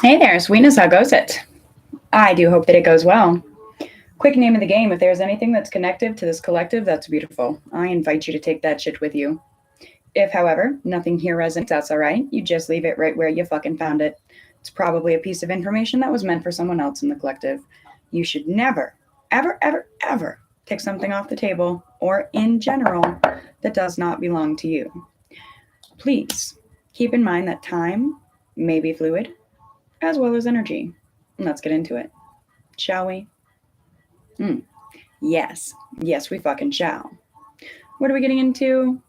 Hey there, sweetness, how goes it? I do hope that it goes well. Quick name of the game, if there's anything that's connective to this collective, that's beautiful. I invite you to take that shit with you. If, however, nothing here resonates, that's alright. You just leave it right where you fucking found it. It's probably a piece of information that was meant for someone else in the collective. You should never, ever, ever, ever take something off the table, or in general, that does not belong to you. Please keep in mind that time may be fluid, as well as energy. Let's get into it, shall we? Yes, yes, we fucking shall. What are we getting into?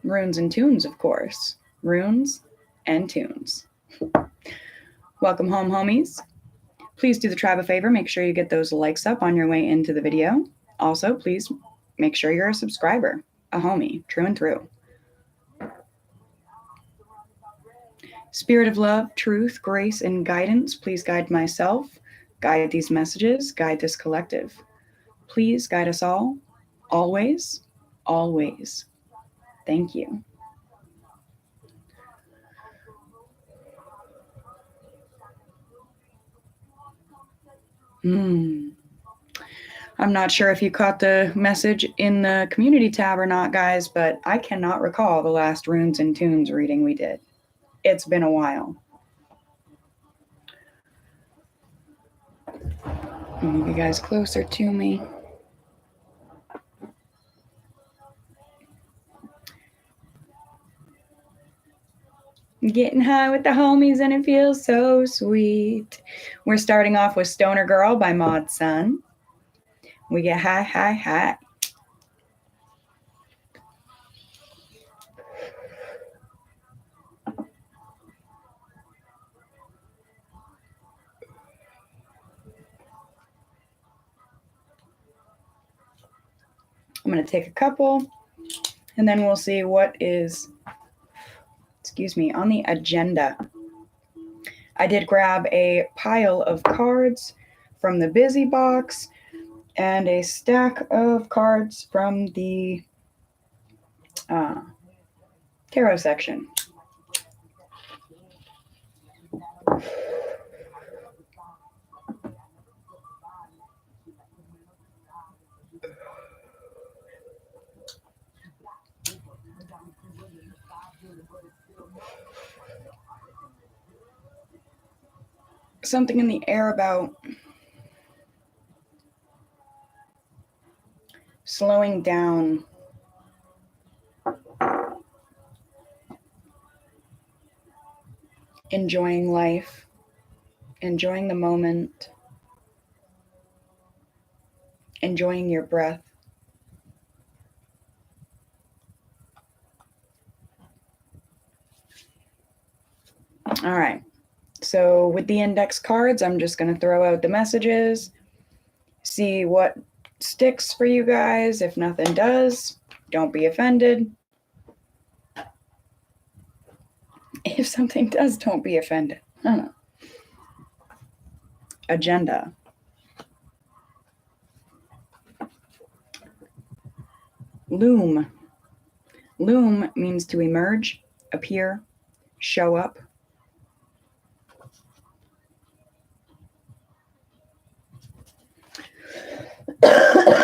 Runes and tunes, of course. Runes and tunes. Welcome home, homies. Please do the tribe a favor. Make sure you get those likes up on your way into the video. Also, please make sure you're a subscriber, a homie, true and through. Spirit of love, truth, grace, and guidance, please guide myself, guide these messages, guide this collective. Please guide us all, always, always. Thank you. I'm not sure if you caught the message in the community tab or not, guys, but I cannot recall the last Runes and Tunes reading we did. It's been a while. Move you guys closer to me. Getting high with the homies and it feels so sweet. We're starting off with Stoner Girl by Maud Sun. We get high, high, high. I'm going to take a couple and then we'll see what is, on the agenda. I did grab a pile of cards from the Busy Box and a stack of cards from the tarot section. Something in the air about slowing down, enjoying life, enjoying the moment, enjoying your breath. All right. So with the index cards, I'm just going to throw out the messages, see what sticks for you guys. If nothing does, don't be offended. If something does, don't be offended. I don't know. Agenda. Loom. Loom means to emerge, appear, show up.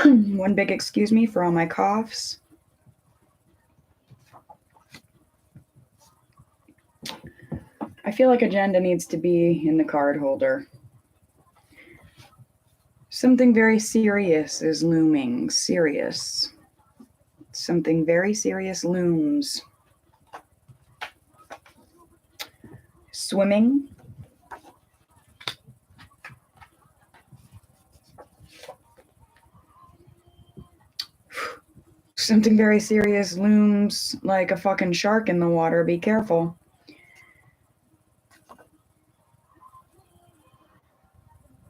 One big excuse me for all my coughs. I feel like agenda needs to be in the card holder. Something very serious is looming. Serious. Something very serious looms. Swimming. Something very serious looms like a fucking shark in the water. Be careful.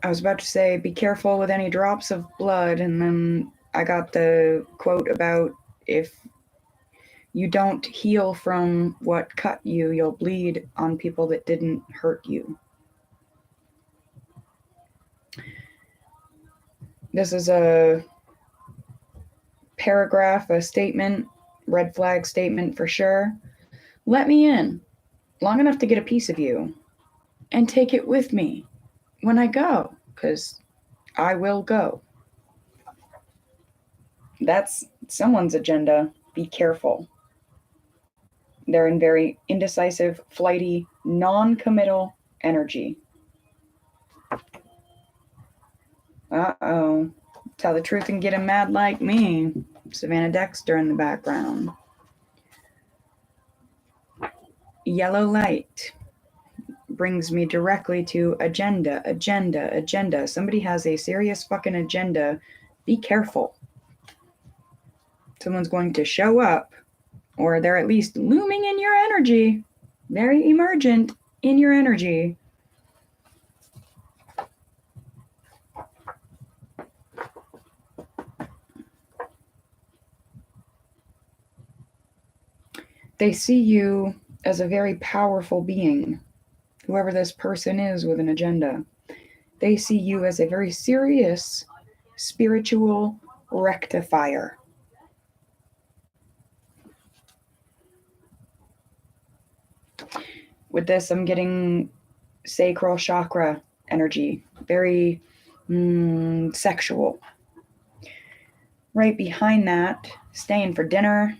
I was about to say, be careful with any drops of blood, and then I got the quote about if you don't heal from what cut you, you'll bleed on people that didn't hurt you. This is a paragraph, a statement, red flag statement for sure. Let me in, long enough to get a piece of you. and take it with me when I go, because I will go. That's someone's agenda. Be careful. They're in very indecisive, flighty, non-committal energy. Uh-oh. Tell the truth and get him mad like me. Savannah Dexter in the background. Yellow light brings me directly to agenda, agenda, agenda. Somebody has a serious fucking agenda. Be careful. Someone's going to show up, or they're at least looming in your energy. Very emergent in your energy. They see you as a very powerful being, whoever this person is with an agenda. They see you as a very serious spiritual rectifier. With this, I'm getting sacral chakra energy, very sexual. Right behind that, staying for dinner,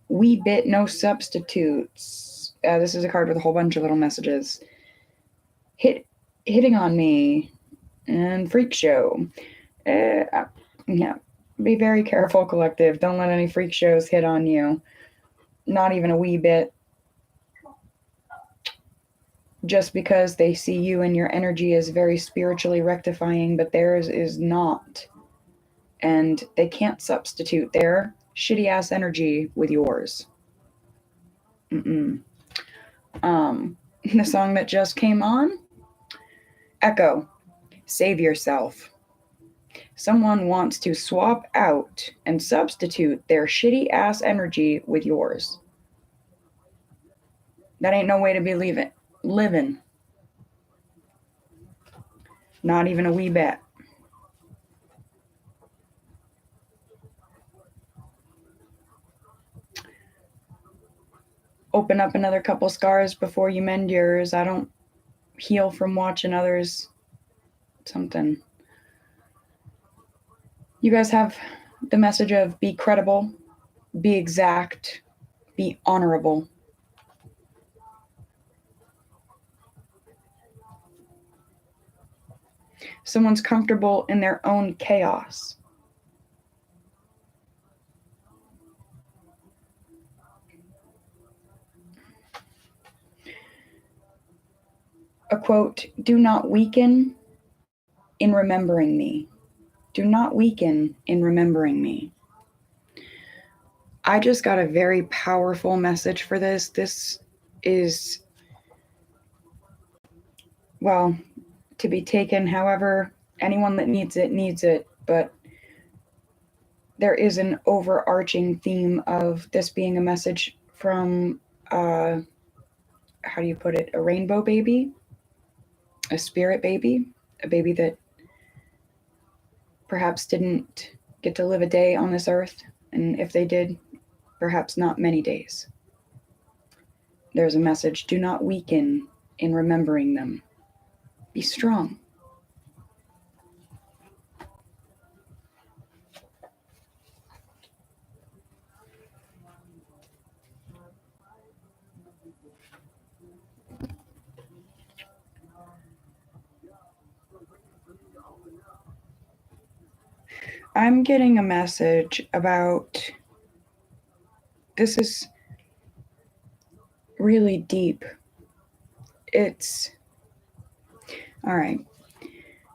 wee bit no substitutes. This is a card with a whole bunch of little messages. Hitting on me and freak show. Yeah, be very careful, collective. Don't let any freak shows hit on you. Not even a wee bit. Just because they see you and your energy as very spiritually rectifying, but theirs is not. And they can't substitute their shitty ass energy with yours. The song that just came on, Echo, Save Yourself. Someone wants to swap out and substitute their shitty ass energy with yours. That ain't no way to be living. Not even a wee bit. Open up another couple scars before you mend yours. I don't heal from watching others. Something. You guys have the message of be credible, be exact, be honorable. Someone's comfortable in their own chaos. A quote, do not weaken in remembering me. Do not weaken in remembering me. I just got a very powerful message for this. This is, well, to be taken however anyone that needs it, but there is an overarching theme of this being a message from, how do you put it, a rainbow baby, a spirit baby, a baby that perhaps didn't get to live a day on this earth, and if they did, perhaps not many days. There's a message, do not weaken in remembering them. Be strong. I'm getting a message about, this is really deep. It's, all right.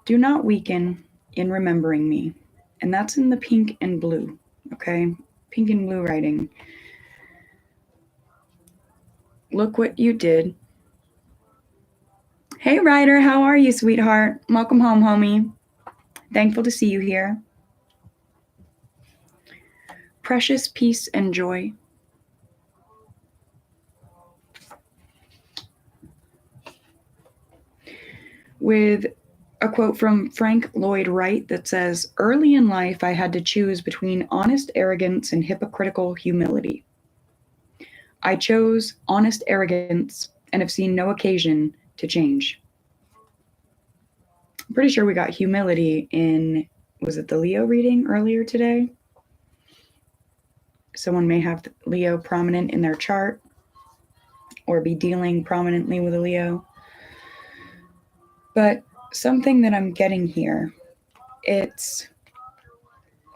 Do not weaken in remembering me. And that's in the pink and blue, okay? Pink and blue writing. Look what you did. Hey, Ryder, how are you, sweetheart? Welcome home, homie. Thankful to see you here. Precious peace and joy. With a quote from Frank Lloyd Wright that says, early in life, I had to choose between honest arrogance and hypocritical humility. I chose honest arrogance and have seen no occasion to change. I'm pretty sure we got humility in, was it the Leo reading earlier today? Someone may have Leo prominent in their chart or be dealing prominently with a Leo. But something that I'm getting here, it's,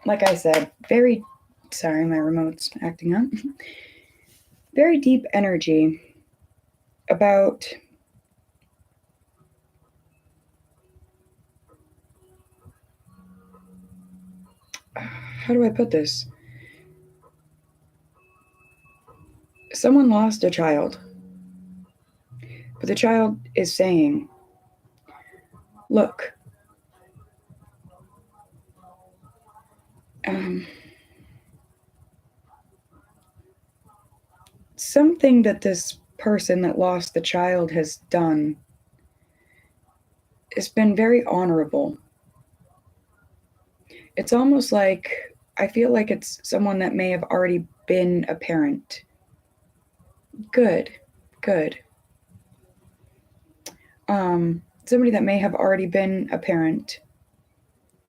like I said, very, sorry, my remote's acting up. Very deep energy about how do I put this? Someone lost a child, but the child is saying, look, something that this person that lost the child has done has been very honorable. It's almost like, I feel like it's someone that may have already been a parent. Good. Somebody that may have already been a parent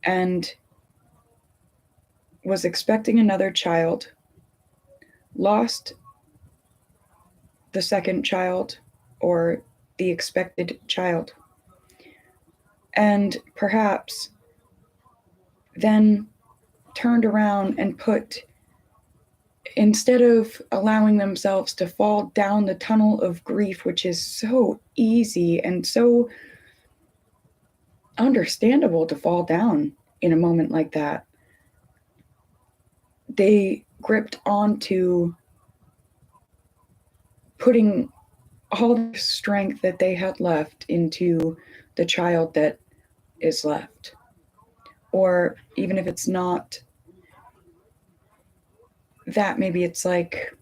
and was expecting another child, lost the second child or the expected child, and perhaps then turned around and put, instead of allowing themselves to fall down the tunnel of grief, which is so easy and so understandable to fall down in a moment like that, they gripped onto putting all the strength that they had left into the child that is left. Or even if it's not that, maybe it's like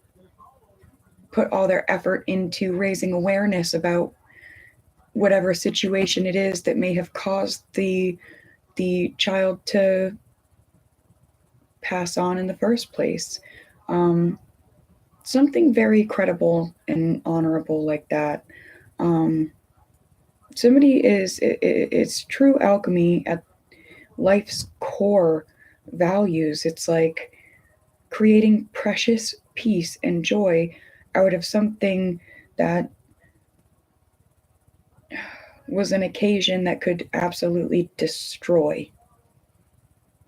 put all their effort into raising awareness about whatever situation it is that may have caused the child to pass on in the first place. Something very credible and honorable like that. Somebody is, it's true alchemy at life's core values. It's like creating precious peace and joy out of something that was an occasion that could absolutely destroy.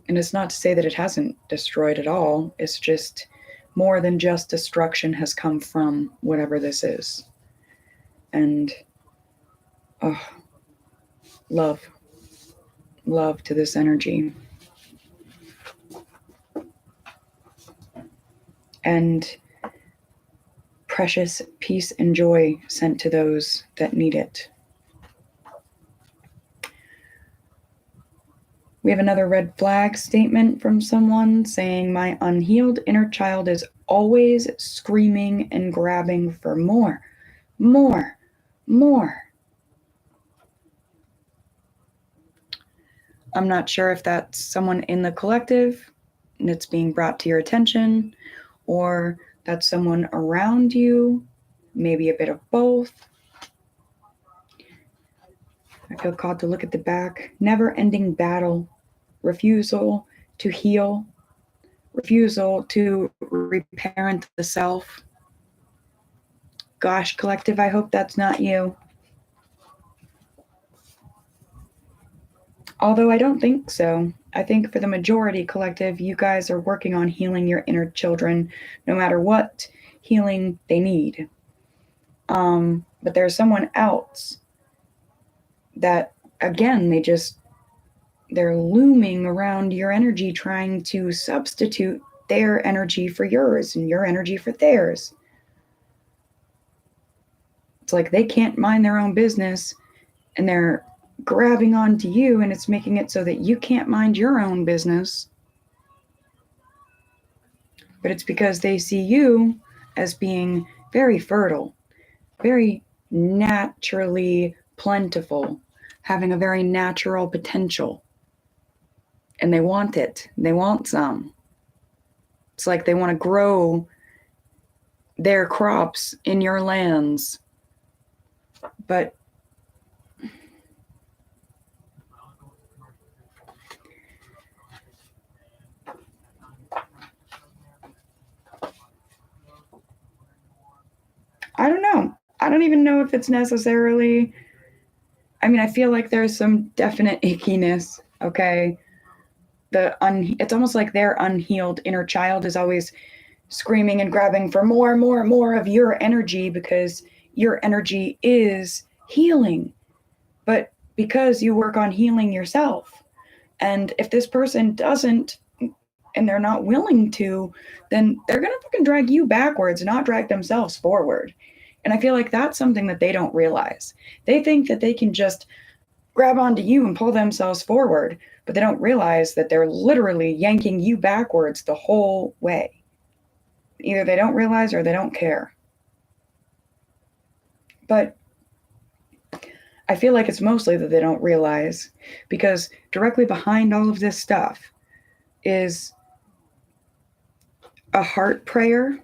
And it's not to say that it hasn't destroyed at all. It's just more than just destruction has come from whatever this is. And love to this energy. And precious peace and joy sent to those that need it. We have another red flag statement from someone saying, my unhealed inner child is always screaming and grabbing for more. I'm not sure if that's someone in the collective and it's being brought to your attention, or that's someone around you, maybe a bit of both. I feel called to look at the back. Never-ending battle. Refusal to heal. Refusal to reparent the self. Gosh, collective, I hope that's not you. Although I don't think so. I think for the majority, collective, you guys are working on healing your inner children, no matter what healing they need. But there's someone else that, again, they're looming around your energy, trying to substitute their energy for yours and your energy for theirs. It's like they can't mind their own business and they're grabbing onto you, and it's making it so that you can't mind your own business. But it's because they see you as being very fertile, very naturally plentiful, having a very natural potential. And they want it. They want some. It's like they want to grow their crops in your lands. But I don't know. I don't even know if it's necessarily, I mean, I feel like there's some definite ickiness, okay? It's almost like their unhealed inner child is always screaming and grabbing for more and more and more of your energy because your energy is healing. But because you work on healing yourself, and if this person doesn't and they're not willing to, then they're going to fucking drag you backwards, not drag themselves forward. And I feel like that's something that they don't realize. They think that they can just grab onto you and pull themselves forward, but they don't realize that they're literally yanking you backwards the whole way. Either they don't realize or they don't care. But I feel like it's mostly that they don't realize, because directly behind all of this stuff is a heart prayer,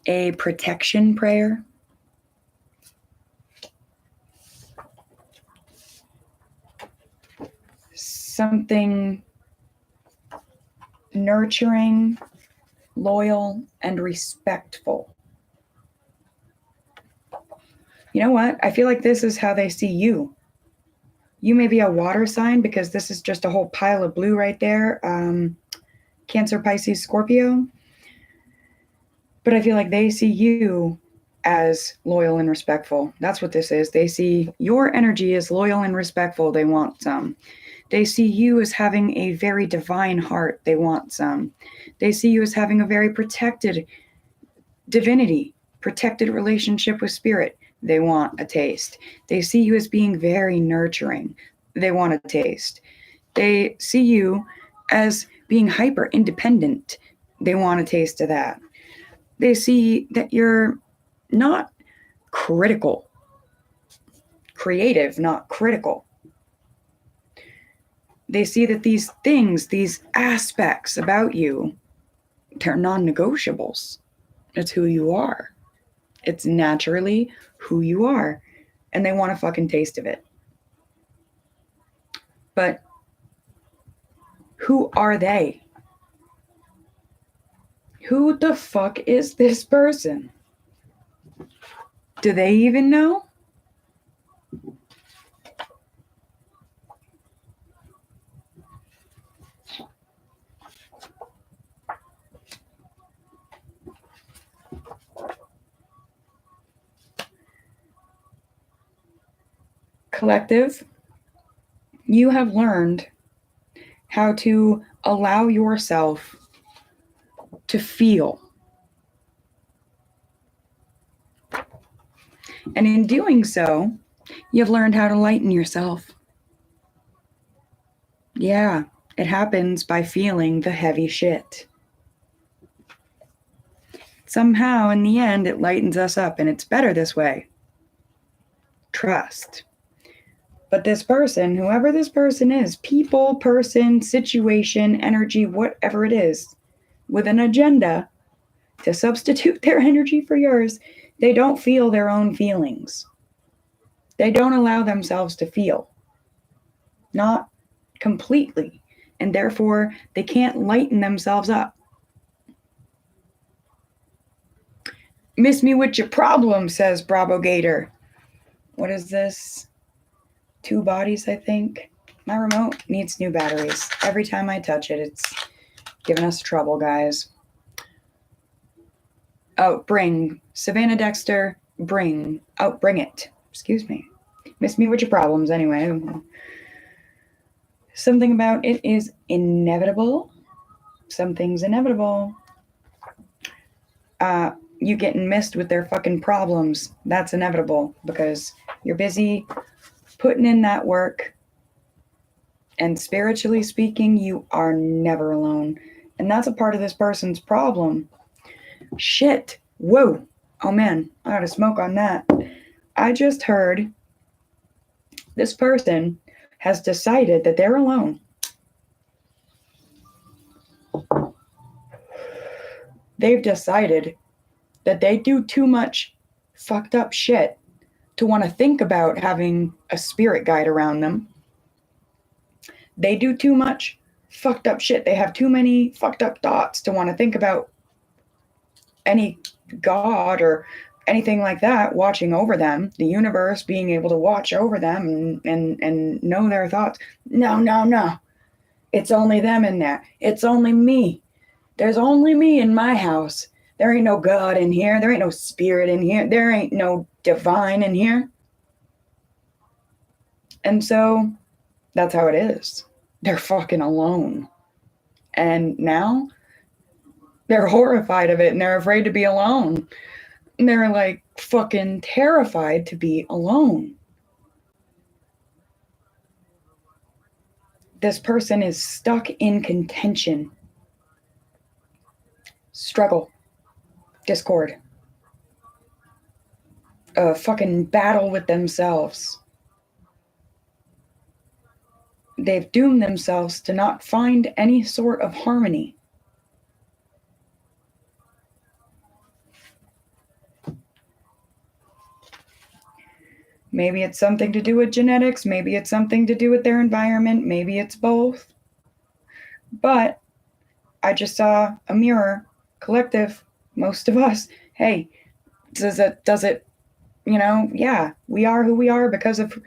a protection prayer, something nurturing, loyal, and respectful. You know what? I feel like this is how they see you. You may be a water sign because this is just a whole pile of blue right there. Cancer, Pisces, Scorpio. But I feel like they see you as loyal and respectful. That's what this is. They see your energy as loyal and respectful. They want some. They see you as having a very divine heart. They want some. They see you as having a very protected divinity, protected relationship with spirit. They want a taste. They see you as being very nurturing. They want a taste. They see you as being hyper independent. They want a taste of that. They see that you're not critical, creative, not critical. They see that these things, these aspects about you, they're non-negotiables. It's who you are. It's naturally who you are. And they want a fucking taste of it. But who are they? Who the fuck is this person? Do they even know? Collective, you have learned how to allow yourself to feel. And in doing so, you've learned how to lighten yourself. Yeah, it happens by feeling the heavy shit. Somehow, in the end, it lightens us up, and it's better this way. Trust. But this person, whoever this person is, people, person, situation, energy, whatever it is, with an agenda to substitute their energy for yours, they don't feel their own feelings. They don't allow themselves to feel. Not completely. And therefore, they can't lighten themselves up. Miss me with your problem, says Bravo Gator. What is this? 2 bodies, I think. My remote needs new batteries. Every time I touch it, it's giving us trouble, guys. Oh, bring. Savannah Dexter, bring. Oh, bring it. Excuse me. Miss me with your problems, anyway. Something about it is inevitable. Something's inevitable. You getting missed with their fucking problems. That's inevitable because you're busy putting in that work. And spiritually speaking, you are never alone. And that's a part of this person's problem. Shit. Whoa. Oh man, I gotta smoke on that. I just heard this person has decided that they're alone. They've decided that they do too much fucked up shit to want to think about having a spirit guide around them. They do too much fucked up shit. They have too many fucked up thoughts to want to think about any God or anything like that watching over them, the universe being able to watch over them and know their thoughts. No, no, no. It's only them in there. It's only me. There's only me in my house. There ain't no God in here. There ain't no spirit in here. There ain't no divine in here. And so that's how it is. They're fucking alone. And now they're horrified of it and they're afraid to be alone. And they're like fucking terrified to be alone. This person is stuck in contention, struggle, discord, a fucking battle with themselves. They've doomed themselves to not find any sort of harmony. Maybe it's something to do with genetics. Maybe it's something to do with their environment. Maybe it's both. But I just saw a mirror, collective, most of us. Hey, does it, yeah, we are who we are because of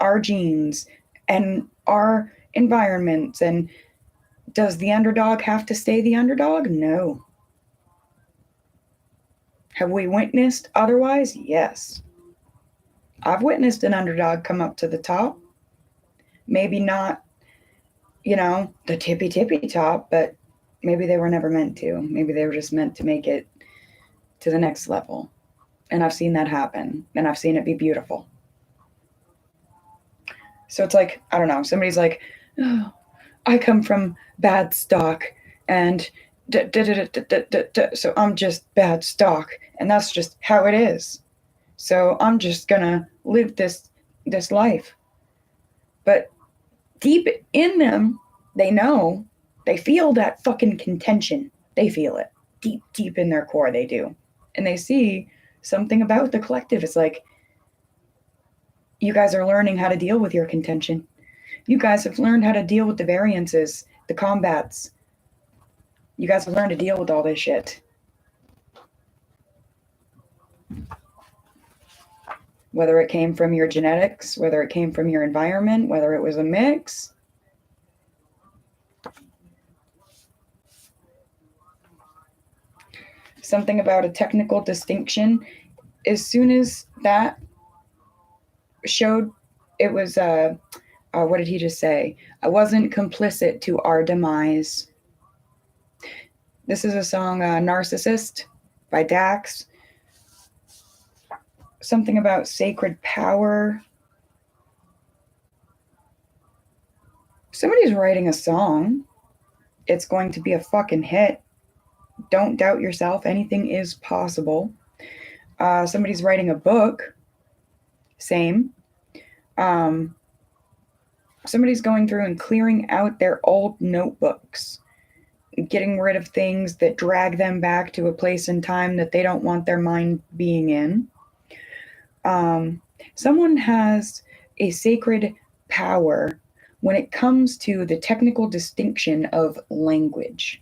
our genes and our environments. And does the underdog have to stay the underdog? No. Have we witnessed otherwise? Yes. I've witnessed an underdog come up to the top. Maybe not, the tippy top, but maybe they were never meant to. Maybe they were just meant to make it to the next level. And I've seen that happen, and I've seen it be beautiful. So it's like, I don't know, somebody's like, oh, I come from bad stock, and so I'm just bad stock, and that's just how it is. So I'm just gonna live this life. But deep in them, they know, they feel that fucking contention. They feel it deep in their core. They do. And they see something about the collective. It's like, you guys are learning how to deal with your contention. You guys have learned how to deal with the variances, the combats. You guys have learned to deal with all this shit. Whether it came from your genetics, whether it came from your environment, whether it was a mix. Something about a technical distinction. As soon as that showed, it was, what did he just say? I wasn't complicit to our demise. This is a song, Narcissist by Dax. Something about sacred power. Somebody's writing a song. It's going to be a fucking hit. Don't doubt yourself. Anything is possible. Somebody's writing a book. Same. Somebody's going through and clearing out their old notebooks, getting rid of things that drag them back to a place in time that they don't want their mind being in. Someone has a sacred power when it comes to the technical distinction of language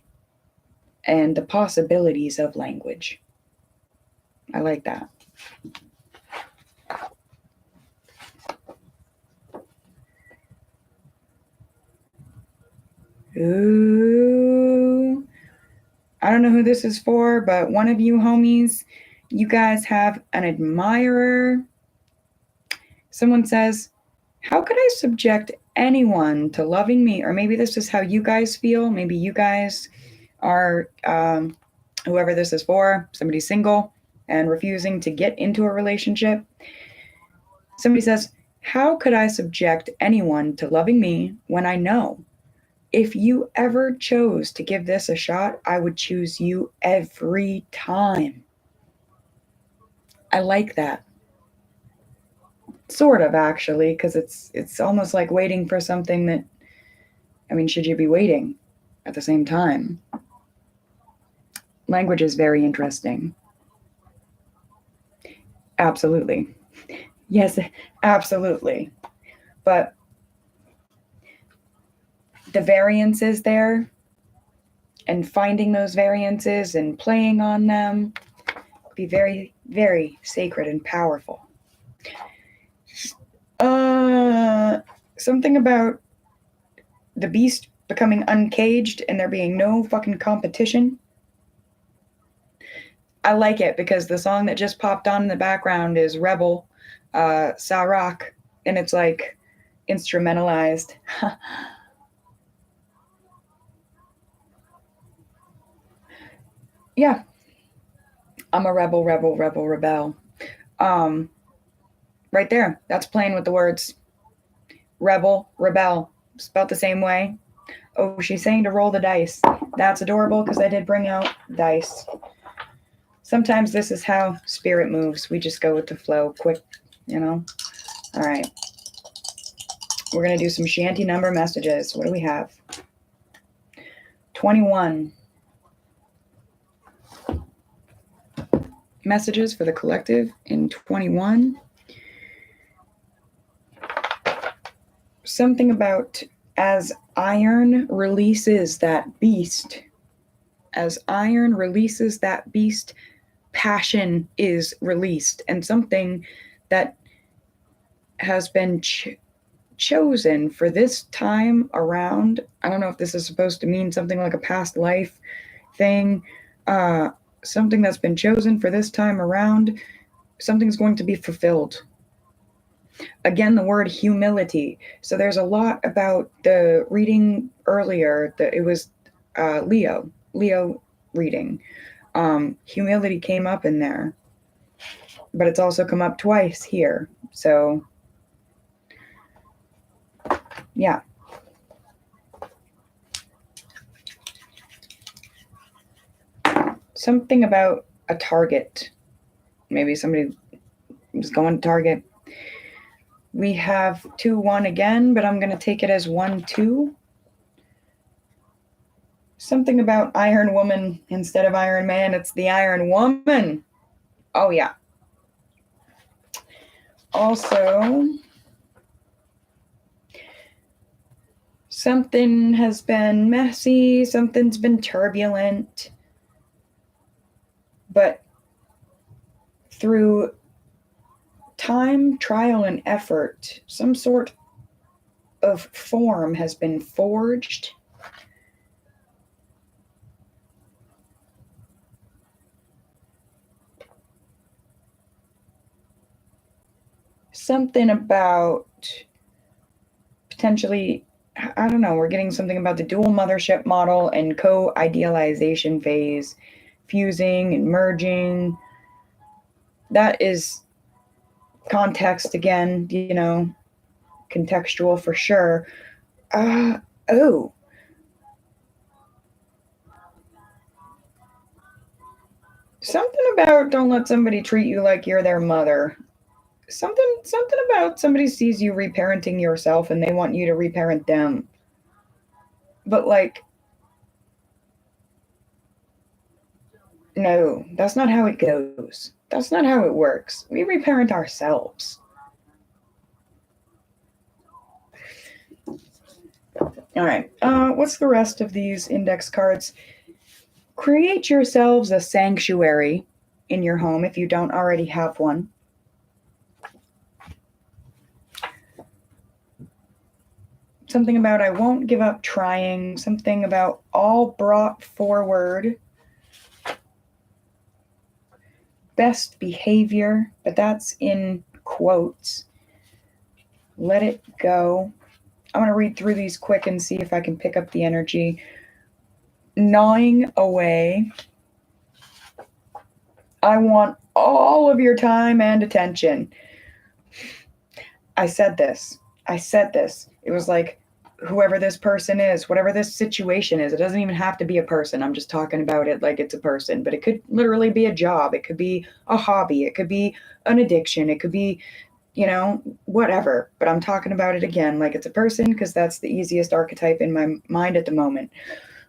and the possibilities of language. I like that. Ooh. I don't know who this is for, but one of you homies, you guys have an admirer. Someone says, how could I subject anyone to loving me? Or maybe this is how you guys feel. Maybe you guys are, whoever this is for, somebody's single and refusing to get into a relationship. Somebody says, how could I subject anyone to loving me when I know if you ever chose to give this a shot, I would choose you every time. I like that. Sort of, actually, because it's almost like waiting for something that, should you be waiting at the same time? Language is very interesting. Absolutely. Yes, absolutely. But the variances there and finding those variances and playing on them be very, very sacred and powerful. Something about the beast becoming uncaged and there being no fucking competition. I like it because the song that just popped on in the background is Rebel, Sarak, and it's like instrumentalized. Yeah. I'm a rebel, rebel, rebel, rebel. Right there. That's playing with the words. Rebel, rebel. Spelled the same way. Oh, she's saying to roll the dice. That's adorable because I did bring out dice. Sometimes this is how spirit moves. We just go with the flow quick, you know? All right. We're going to do some shanty number messages. What do we have? 21. Messages for the collective in 21. Something about as iron releases that beast, passion is released, and something that has been chosen for this time around. I don't know if this is supposed to mean something like a past life thing. Something that's been chosen for this time around, something's going to be fulfilled. Again, the word humility. So there's a lot about the reading earlier that it was Leo reading. Humility came up in there, but it's also come up twice here. So yeah. Something about a target. Maybe somebody was going to target. We have 2-1 again, but I'm going to take it as 1-2. Something about Iron Woman instead of Iron Man. It's the Iron Woman. Oh, yeah. Also, something has been messy. Something's been turbulent. But through time, trial, and effort, some sort of form has been forged. Something about potentially, I don't know, we're getting something about the dual mothership model and co-idealization phase, fusing and merging. That is context again, you know, contextual for sure. Something about don't let somebody treat you like you're their mother. Something about somebody sees you reparenting yourself and they want you to reparent them. But like, no, that's not how it goes. That's not how it works. We reparent ourselves. All right. What's the rest of these index cards? Create yourselves a sanctuary in your home if you don't already have one. Something about I won't give up trying. Something about all brought forward. Best behavior, but that's in quotes. Let it go. I'm going to read through these quick and see if I can pick up the energy. Gnawing away. I want all of your time and attention. I said this. It was like, whoever this person is, whatever this situation is, it doesn't even have to be a person. I'm just talking about it like it's a person, but it could literally be a job. It could be a hobby. It could be an addiction. It could be, you know, whatever. But I'm talking about it again like it's a person because that's the easiest archetype in my mind at the moment.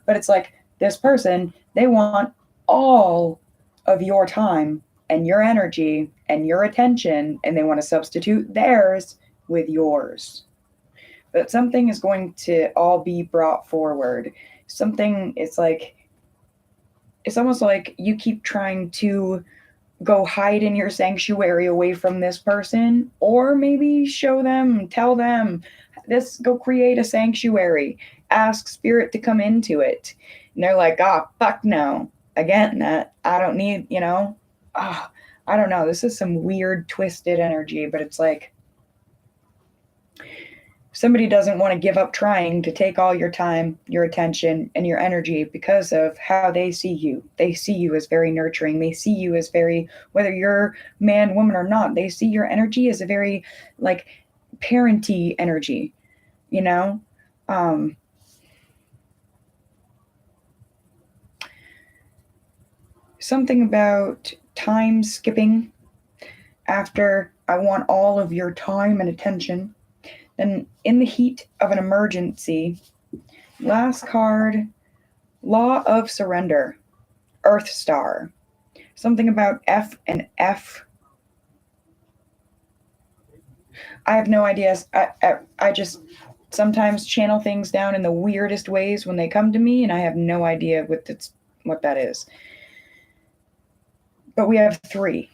But it's like this person, they want all of your time and your energy and your attention, and they want to substitute theirs with yours. but something is going to all be brought forward. Something, it's almost like you keep trying to go hide in your sanctuary away from this person, or maybe show them, tell them, this, go create a sanctuary, ask spirit to come into it. And they're like, oh, fuck no. Again, that I don't need, oh, I don't know. This is some weird, twisted energy, but it's like somebody doesn't want to give up trying to take all your time, your attention, and your energy because of how they see you. They see you as very nurturing. They see you as very, whether you're man, woman, or not, they see your energy as a very, like, parenty energy, you know? Something about time skipping after I want all of your time and attention. Then, in the heat of an emergency, last card, Law of Surrender, Earth Star. Something about F and F. I have no idea. I just sometimes channel things down in the weirdest ways when they come to me, and I have no idea what that is. But we have 3.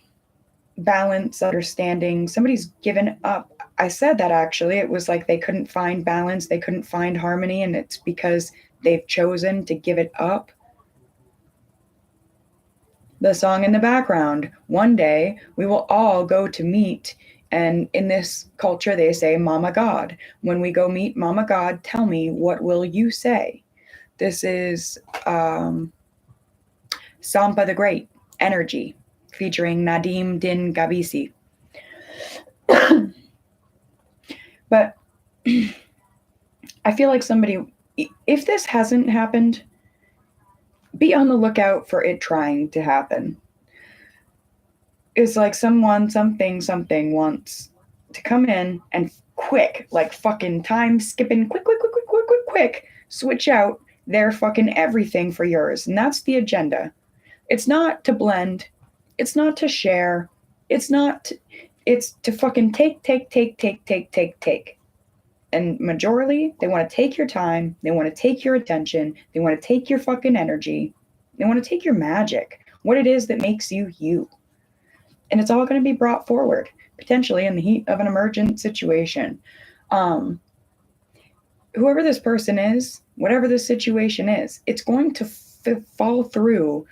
Balance, understanding. Somebody's given up. I said that actually. It was like they couldn't find balance, they couldn't find harmony, and it's because they've chosen to give it up. The song in the background, one day we will all go to meet, and in this culture they say, Mama God. When we go meet Mama God, tell me, what will you say? This is Sampa the Great, Energy, featuring Nadim Din Gabisi. But I feel like somebody, if this hasn't happened, be on the lookout for it trying to happen. It's like someone, something wants to come in and quick, like fucking time skipping, quick, switch out their fucking everything for yours. And that's the agenda. It's not to blend. It's not to share. It's to fucking take. And majorly, they want to take your time. They want to take your attention. They want to take your fucking energy. They want to take your magic, what it is that makes you you. And it's all going to be brought forward, potentially in the heat of an emergent situation. Whoever this person is, whatever this situation is, it's going to fall through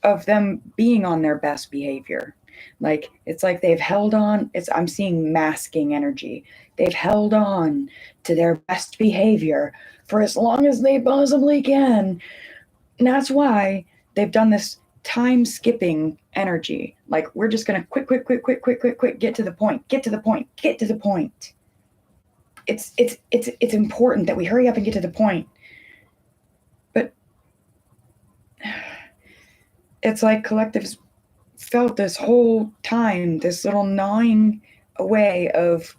of them being on their best behavior. Like, it's like they've held on. I'm seeing masking energy. They've held on to their best behavior for as long as they possibly can. And that's why they've done this time skipping energy. Like, we're just going to quick, get to the point. It's important that we hurry up and get to the point. But it's like collectives felt this whole time, this little gnawing away of,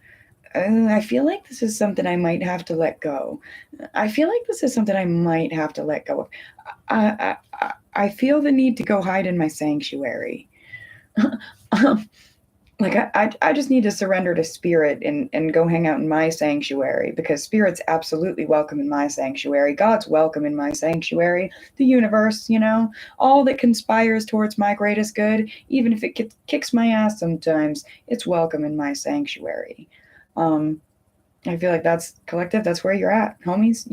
I feel like this is something I might have to let go. I feel like this is something I might have to let go of. I feel the need to go hide in my sanctuary. Like, I just need to surrender to spirit and go hang out in my sanctuary, because spirit's absolutely welcome in my sanctuary. God's welcome in my sanctuary. The universe, all that conspires towards my greatest good, even if it kicks my ass sometimes, it's welcome in my sanctuary. I feel like that's collective. That's where you're at, homies.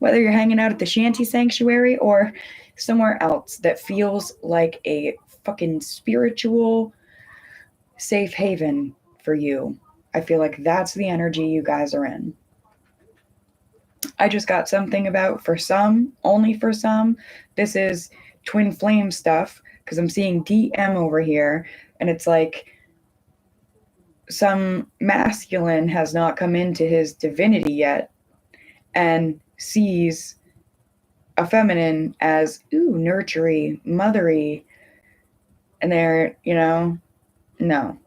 Whether you're hanging out at the Shanty Sanctuary or somewhere else that feels like a fucking spiritual safe haven for you. I feel like that's the energy you guys are in. I just got something about, for some, only for some, this is twin flame stuff, because I'm seeing DM over here, and it's like some masculine has not come into his divinity yet and sees a feminine as, nurturing, mothery, and they're, no.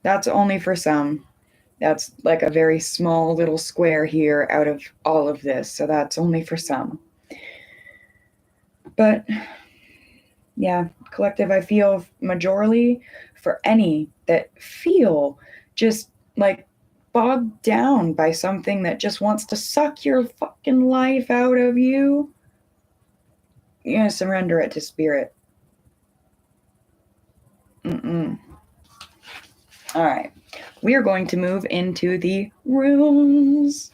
That's only for some. That's like a very small little square here out of all of this. So that's only for some. But yeah, collective, I feel majorly for any that feel just like bogged down by something that just wants to suck your fucking life out of you, you're going to surrender it to spirit. All right. We are going to move into the runes.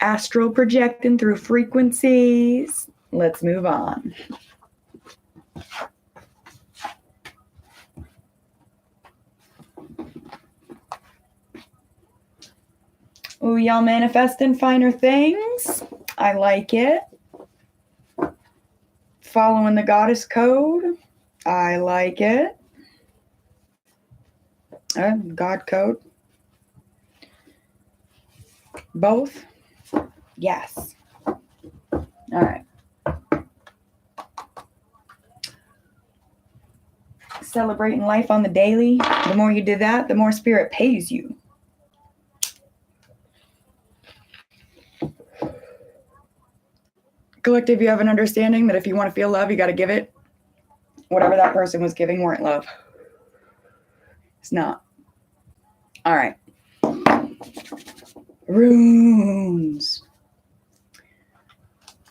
Astral projecting through frequencies. Let's move on. Ooh, y'all manifesting finer things. I like it. Following the goddess code. I like it. God code. Both. Yes. All right. Celebrating life on the daily. The more you do that, the more spirit pays you. Collective, you have an understanding that if you want to feel love, you got to give it. Whatever that person was giving weren't love. It's not. All right. Runes.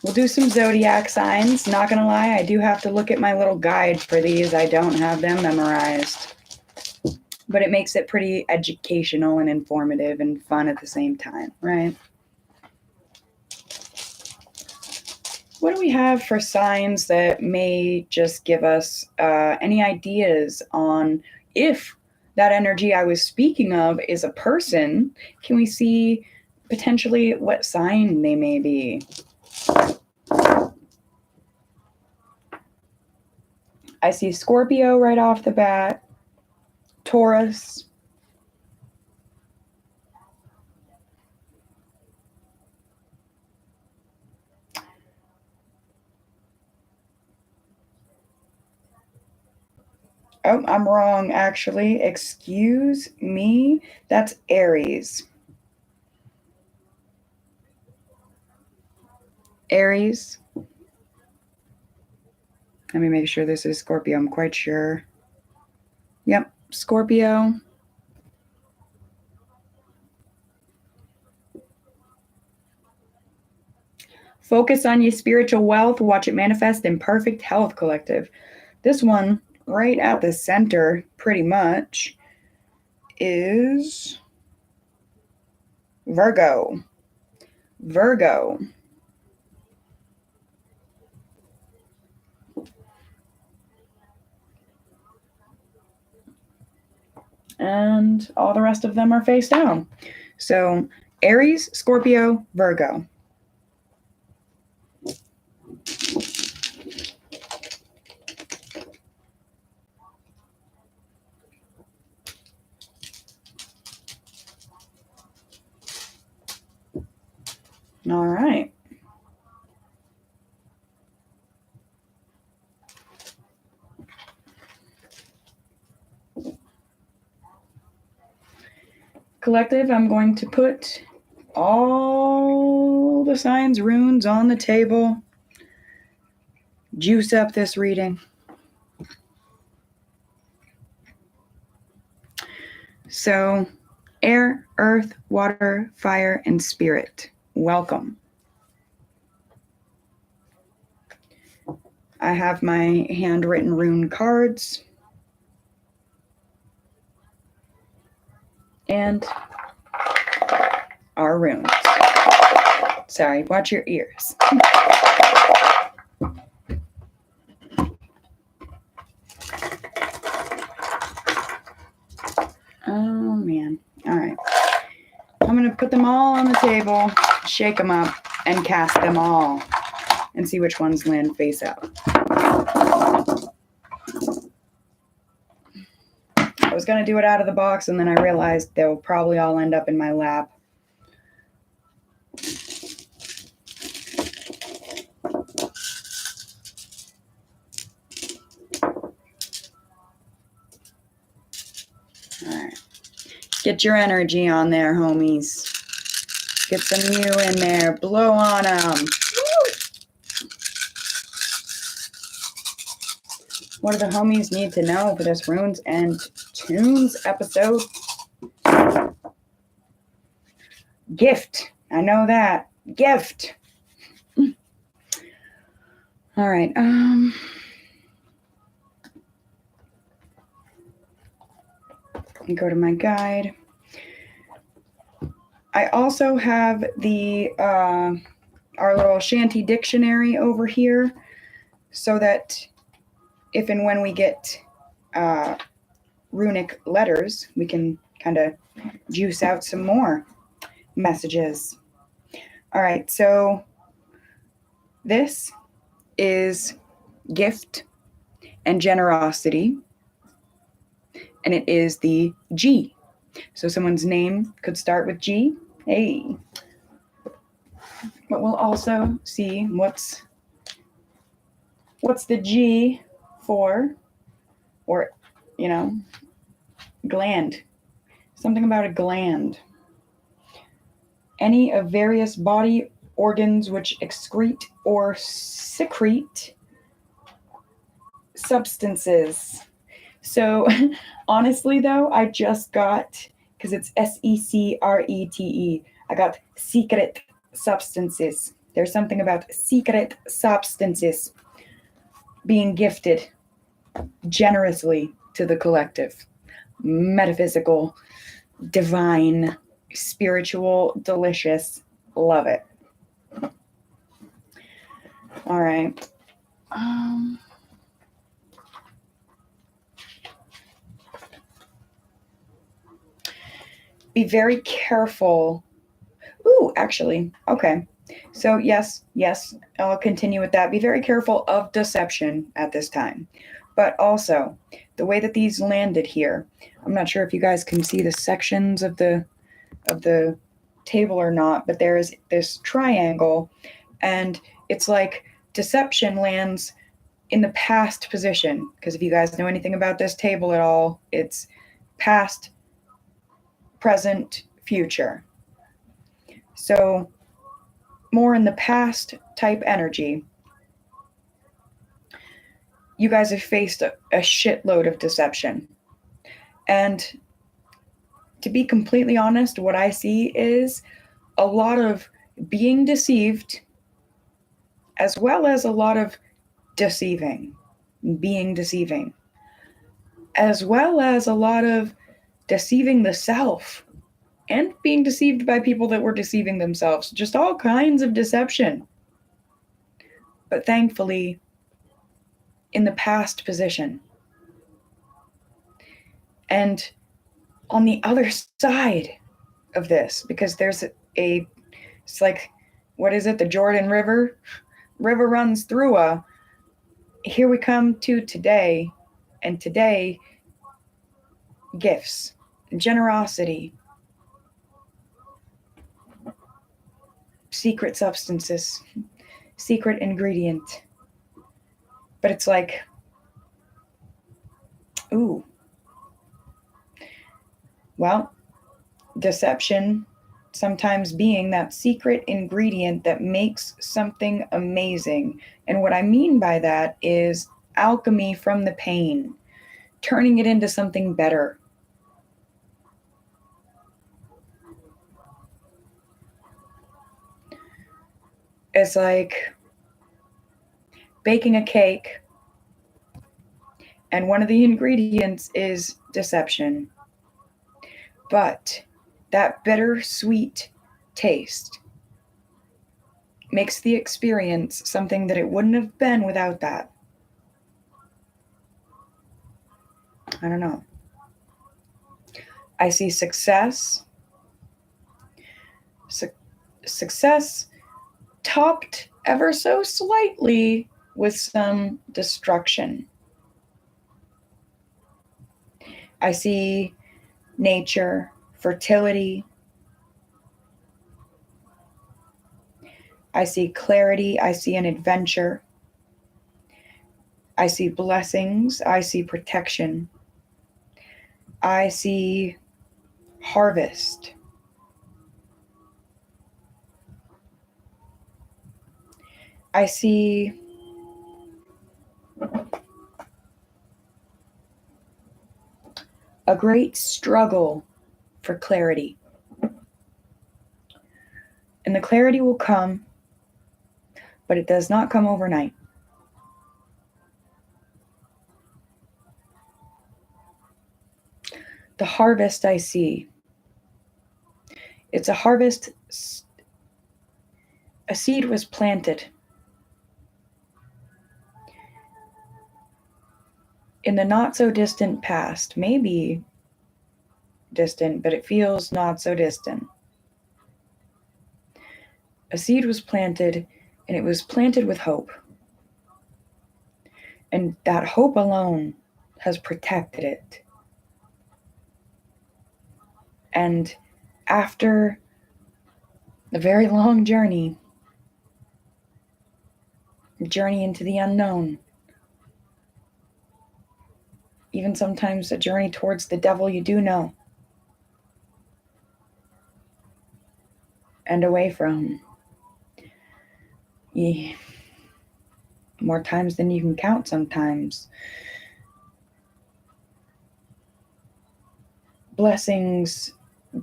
We'll do some zodiac signs. Not going to lie, I do have to look at my little guide for these. I don't have them memorized. But it makes it pretty educational and informative and fun at the same time, right? What do we have for signs that may just give us any ideas on if that energy I was speaking of is a person? Can we see potentially what sign they may be? I see Scorpio right off the bat, Taurus, oh, I'm wrong, actually. Excuse me. That's Aries. Aries. Let me make sure this is Scorpio. I'm quite sure. Yep, Scorpio. Focus on your spiritual wealth. Watch it manifest in perfect health, collective. This one, right at the center, pretty much, is Virgo. Virgo. And all the rest of them are face down. So Aries, Scorpio, Virgo. All right. Collective, I'm going to put all the signs, runes on the table. Juice up this reading. So, air, earth, water, fire, and spirit. Welcome. I have my handwritten rune cards. And our runes. Sorry, watch your ears. Oh, man. All right. I'm going to put them all on the table, shake them up, and cast them all and see which ones land face out. I was going to do it out of the box, and then I realized they'll probably all end up in my lap. All right. Get your energy on there, homies. Get some you in there. Blow on them. What do the homies need to know for this Runes and Tunes episode? Gift. I know that. Gift. All right. Let me go to my guide. I also have the our little shanty dictionary over here, so that if and when we get runic letters, we can kind of juice out some more messages. All right, so this is gift and generosity, and it is the G. So someone's name could start with G. Hey. But we'll also see what's the G for, or, gland. Something about a gland. Any of various body organs which excrete or secrete substances. So honestly though, I just got, because it's SECRETE, I got secret substances. There's something about secret substances being gifted generously to the collective. Metaphysical, divine, spiritual, delicious. Love it. All right. Be very careful. Ooh, actually, okay. So yes, I'll continue with that. Be very careful of deception at this time. But also, the way that these landed here, I'm not sure if you guys can see the sections of the table or not, but there is this triangle, and it's like deception lands in the past position. Because if you guys know anything about this table at all, it's past, present, future. So more in the past type energy. You guys have faced a shitload of deception. And to be completely honest, what I see is a lot of being deceived, as well as a lot of being deceiving, as well as a lot of deceiving the self and being deceived by people that were deceiving themselves. Just all kinds of deception. But thankfully, in the past position. And on the other side of this, because there's it's like, what is it? The Jordan River? River runs through here we come to today, and today, gifts, generosity, secret substances, secret ingredient. But it's like, ooh, well, deception sometimes being that secret ingredient that makes something amazing. And what I mean by that is alchemy from the pain, turning it into something better. It's like baking a cake, and one of the ingredients is deception. But that bittersweet taste makes the experience something that it wouldn't have been without that. I don't know. I see success. Success topped ever so slightly with some destruction. I see nature, fertility. I see clarity. I see an adventure. I see blessings. I see protection. I see harvest. I see a great struggle for clarity. And the clarity will come, but it does not come overnight. The harvest I see, it's a harvest. A seed was planted in the not so distant past, maybe distant, but it feels not so distant. A seed was planted, and it was planted with hope. And that hope alone has protected it. And after a very long journey into the unknown, even sometimes a journey towards the devil you do know, and away from. Yeah. More times than you can count sometimes. Blessings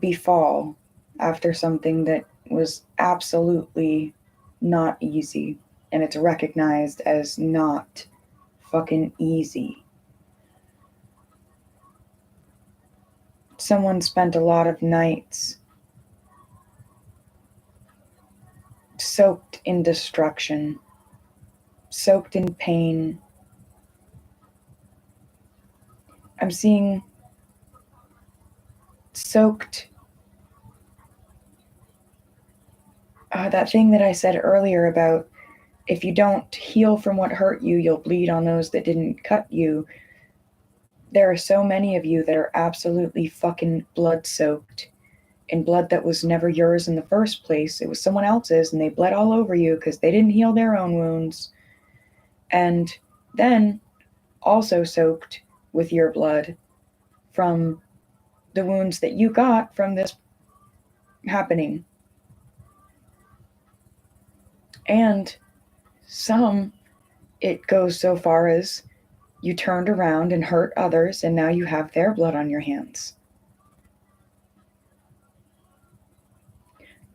befall after something that was absolutely not easy, and it's recognized as not fucking easy. Someone spent a lot of nights soaked in destruction, soaked in pain. I'm seeing soaked. That thing that I said earlier about if you don't heal from what hurt you, you'll bleed on those that didn't cut you. There are so many of you that are absolutely fucking blood soaked in blood that was never yours in the first place. It was someone else's, and they bled all over you because they didn't heal their own wounds. And then also soaked with your blood from the wounds that you got from this happening. And some, it goes so far as you turned around and hurt others, and now you have their blood on your hands.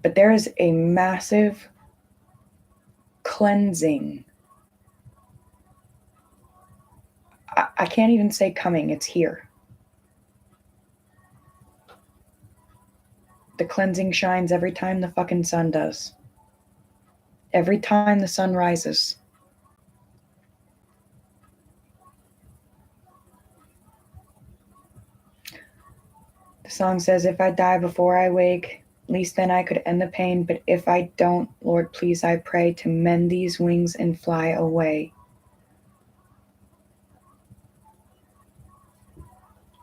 But there is a massive cleansing. I can't even say coming, it's here. The cleansing shines every time the fucking sun does. Every time the sun rises. The song says, if I die before I wake, at least then I could end the pain. But if I don't, Lord, please, I pray to mend these wings and fly away.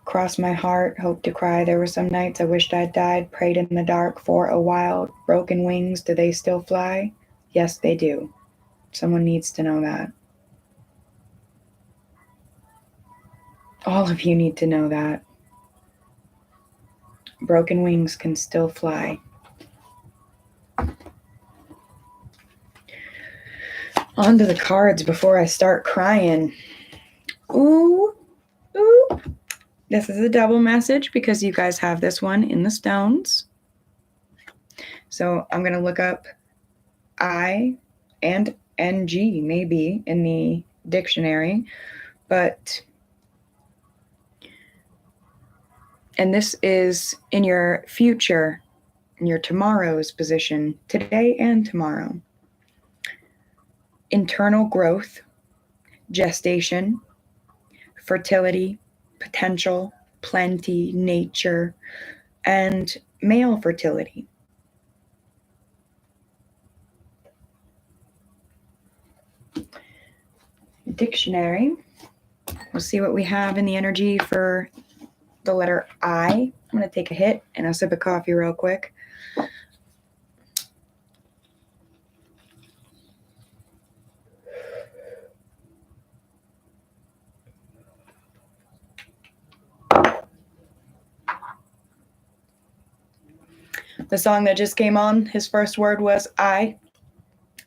Cross my heart, hope to cry. There were some nights I wished I'd died, prayed in the dark for a while. Broken wings, do they still fly? Yes, they do. Someone needs to know that. All of you need to know that. Broken wings can still fly. On to the cards before I start crying. Ooh, ooh. This is a double message because you guys have this one in the stones. So I'm going to look up I and NG maybe in the dictionary, and this is in your future, in your tomorrow's position, today and tomorrow. Internal growth, gestation, fertility, potential, plenty, nature, and male fertility. Dictionary. We'll see what we have in the energy for the letter I. I'm going to take a hit and a sip of coffee real quick. The song that just came on, his first word was I.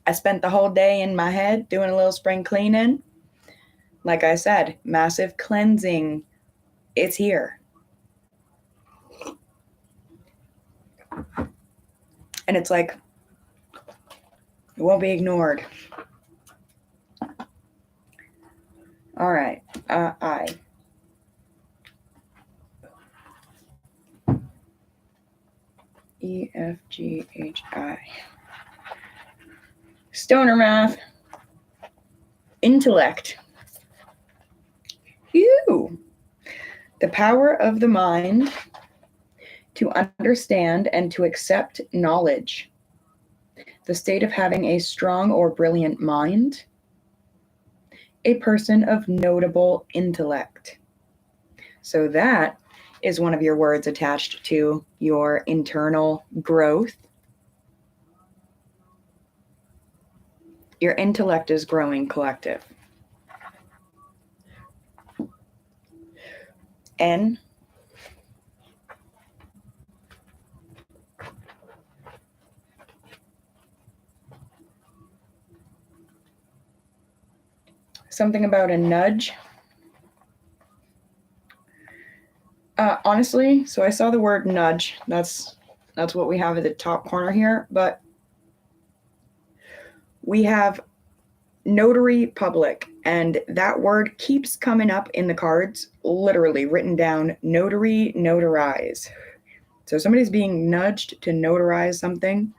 I spent the whole day in my head doing a little spring cleaning. Like I said, massive cleansing. It's here. And it's like, it won't be ignored. All right. I. EFGHI. Stoner math. Intellect. Ew. The power of the mind to understand and to accept knowledge. The state of having a strong or brilliant mind. A person of notable intellect. So that is one of your words attached to your internal growth. Your intellect is growing, collective. N. Something about a nudge. Honestly, so I saw the word nudge. That's what we have at the top corner here, but we have notary public, and that word keeps coming up in the cards, literally written down, notary, notarize. So somebody's being nudged to notarize something.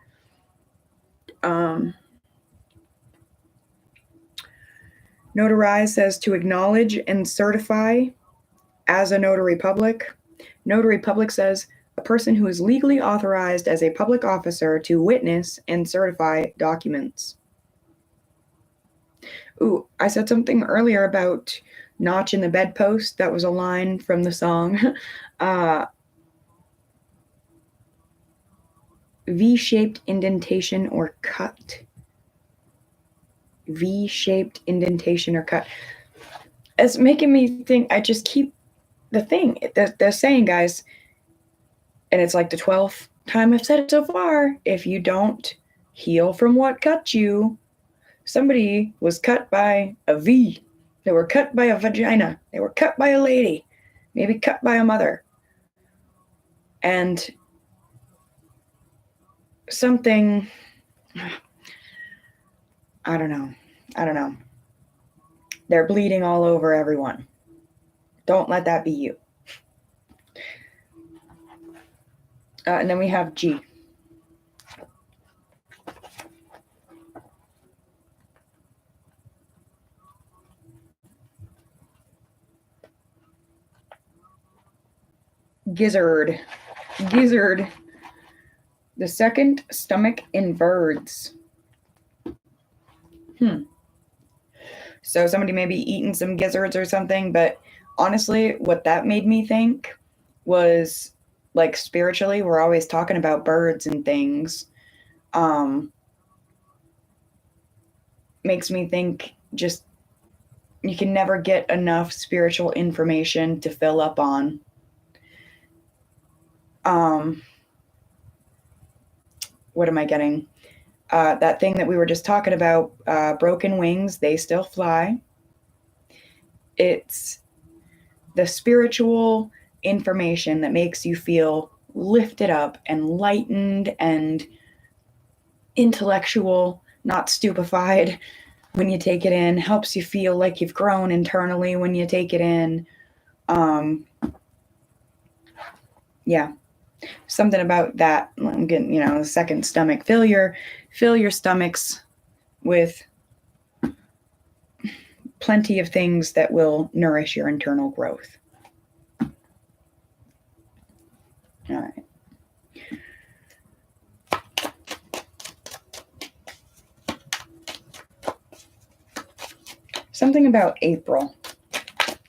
Notarize says to acknowledge and certify as a notary public. Notary public says a person who is legally authorized as a public officer to witness and certify documents. Ooh, I said something earlier about notch in the bedpost. That was a line from the song. V-shaped indentation or cut. V-shaped indentation or cut. It's making me think, I just keep the thing. They're saying, guys, and it's like the 12th time I've said it so far, if you don't heal from what cut you, somebody was cut by a V. They were cut by a vagina. They were cut by a lady. Maybe cut by a mother. And something, I don't know. They're bleeding all over everyone. Don't let that be you. And then we have G. Gizzard. Gizzard. The second stomach in birds. So somebody may be eating some gizzards or something, but honestly, what that made me think was, like, spiritually, we're always talking about birds and things. Makes me think just you can never get enough spiritual information to fill up on. What am I getting? That thing that we were just talking about, broken wings, they still fly. It's the spiritual information that makes you feel lifted up, enlightened, and intellectual, not stupefied when you take it in, helps you feel like you've grown internally when you take it in. Yeah. Something about that. I'm getting, the second stomach. Fill your stomachs with plenty of things that will nourish your internal growth. All right. Something about April.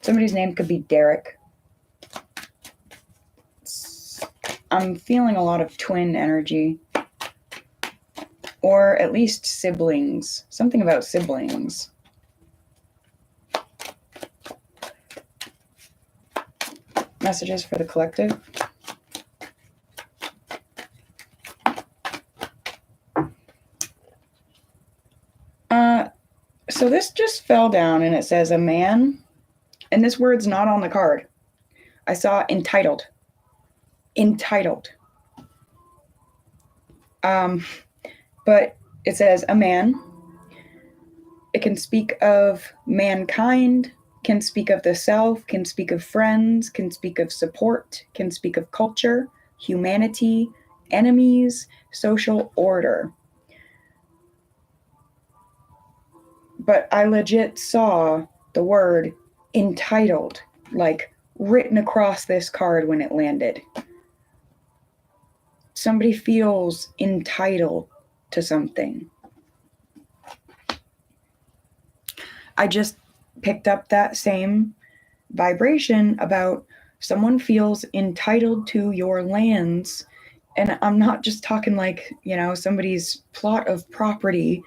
Somebody's name could be Derek. I'm feeling a lot of twin energy. Or at least siblings. Something about siblings. Messages for the collective. So this just fell down and it says a man, and this word's not on the card. I saw entitled. Entitled. But it says a man. It can speak of mankind, can speak of the self, can speak of friends, can speak of support, can speak of culture, humanity, enemies, social order. But I legit saw the word entitled, like written across this card when it landed. Somebody feels entitled to something. I just picked up that same vibration about someone feels entitled to your lands. And I'm not just talking like, somebody's plot of property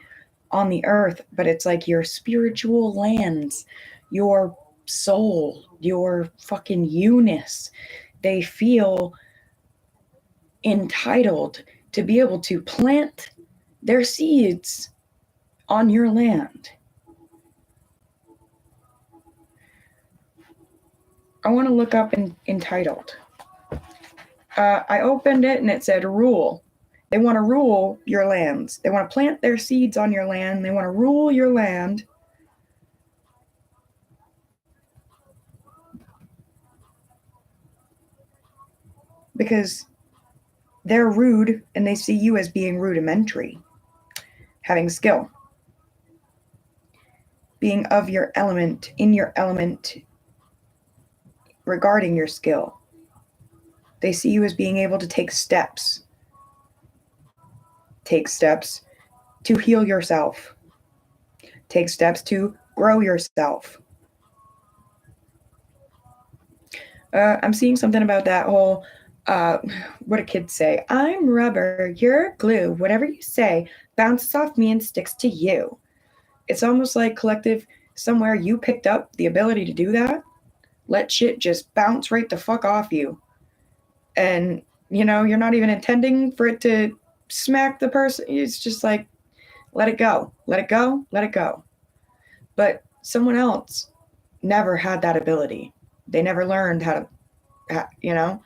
on the earth, but it's like your spiritual lands, your soul, your fucking you-ness. They feel entitled to be able to plant their seeds on your land. I want to look up entitled. I opened it and it said rule. They want to rule your lands. They want to plant their seeds on your land. They want to rule your land. Because they're rude and they see you as being rudimentary. Having skill. Being of your element, in your element, regarding your skill. They see you as being able to take steps. Take steps to heal yourself. Take steps to grow yourself. I'm seeing something about that whole, what do kids say? I'm rubber, you're glue. Whatever you say bounces off me and sticks to you. It's almost like collective, somewhere you picked up the ability to do that. Let shit just bounce right the fuck off you. And, you're not even intending for it to smack the person. It's just like, let it go. Let it go. Let it go. But someone else never had that ability. They never learned how to,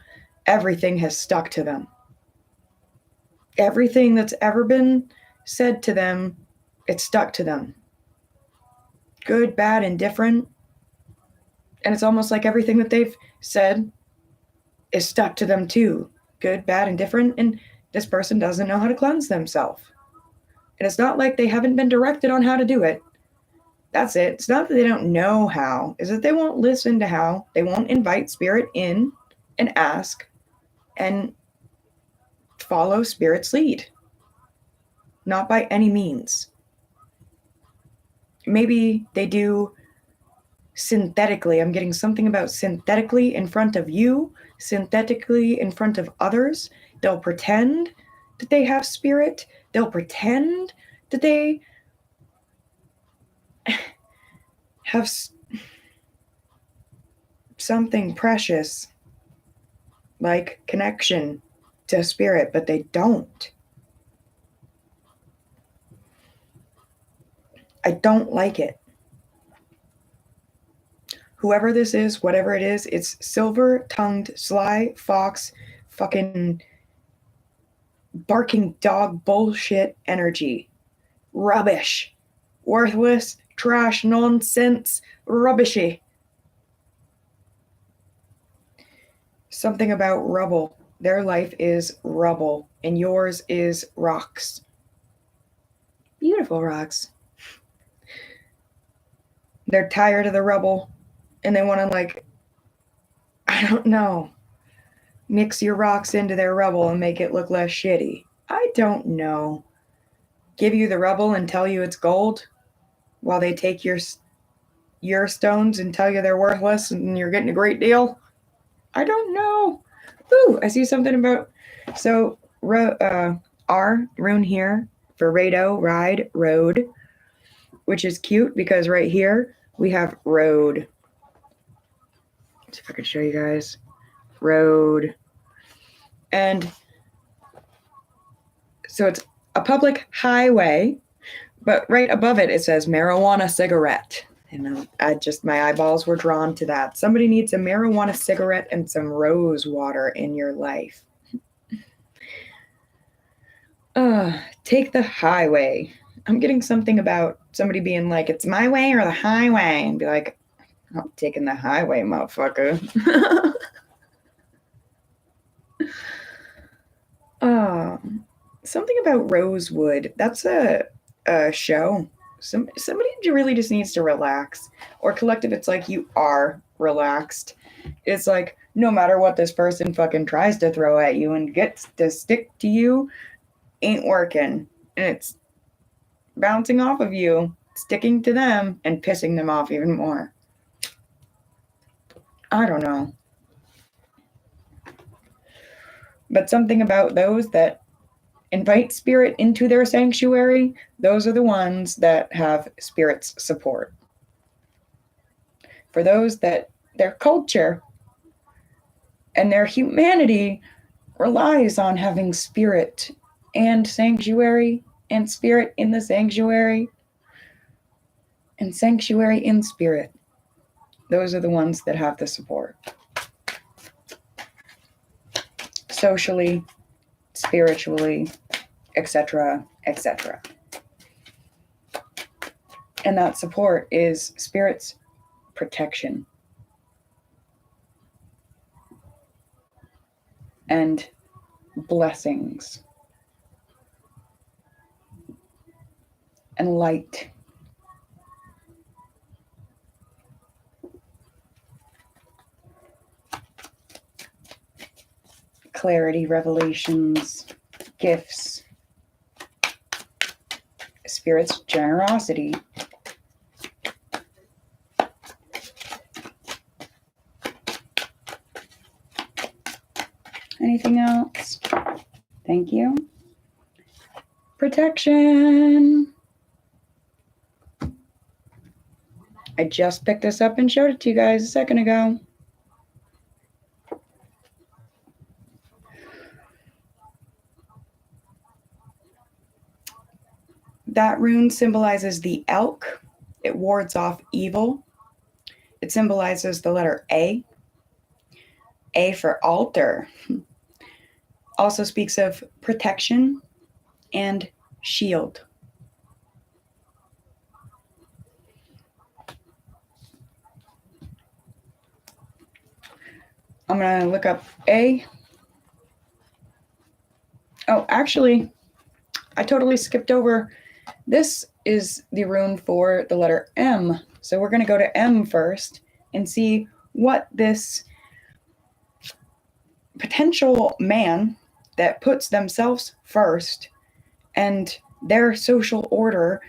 everything has stuck to them. Everything that's ever been said to them, it's stuck to them. Good, bad, indifferent. And it's almost like everything that they've said is stuck to them too. Good, bad, indifferent. And this person doesn't know how to cleanse themselves. And it's not like they haven't been directed on how to do it. That's it. It's not that they don't know how. It's that they won't listen to how. They won't invite spirit in and ask and follow spirit's lead. Not by any means. Maybe they do synthetically. I'm getting something about synthetically in front of you, synthetically in front of others. They'll pretend that they have spirit. They'll pretend that they have something precious like connection to spirit, but they don't. I don't like it. Whoever this is, whatever it is, it's silver-tongued, sly fox, fucking barking dog bullshit energy. Rubbish. Worthless, trash, nonsense, rubbishy. Something about rubble. Their life is rubble, and yours is rocks. Beautiful rocks. They're tired of the rubble, and they want to, I don't know, mix your rocks into their rubble and make it look less shitty. I don't know. Give you the rubble and tell you it's gold while they take your stones and tell you they're worthless and you're getting a great deal. I don't know. Ooh, I see something about, so R, rune here for Rado, ride, road, which is cute because right here we have road. Let's see if I can show you guys. Road. And so it's a public highway, but right above it, it says marijuana cigarette. And my eyeballs were drawn to that. Somebody needs a marijuana cigarette and some rose water in your life. Take the highway. I'm getting something about somebody being like, it's my way or the highway, and be like, I'm taking the highway, motherfucker. Something about Rosewood. That's a show. Somebody really just needs to relax. Or collective, it's like you are relaxed. It's like no matter what this person fucking tries to throw at you and gets to stick to you, ain't working. And it's bouncing off of you, sticking to them, and pissing them off even more. I don't know. But something about those that invite spirit into their sanctuary, those are the ones that have spirit's support. For those that their culture and their humanity relies on having spirit and sanctuary and spirit in the sanctuary and sanctuary in spirit, those are the ones that have the support. Socially, spiritually, etc., etc. And that support is spirit's protection and blessings and light. Clarity, revelations, gifts, spirit's generosity. Anything else? Thank you. Protection. I just picked this up and showed it to you guys a second ago. That rune symbolizes the elk. It wards off evil. It symbolizes the letter A. A for altar. Also speaks of protection and shield. I'm going to look up A. Oh, actually, I totally skipped over. This is the rune for the letter M. So we're going to go to M first and see what this potential man that puts themselves first and their social order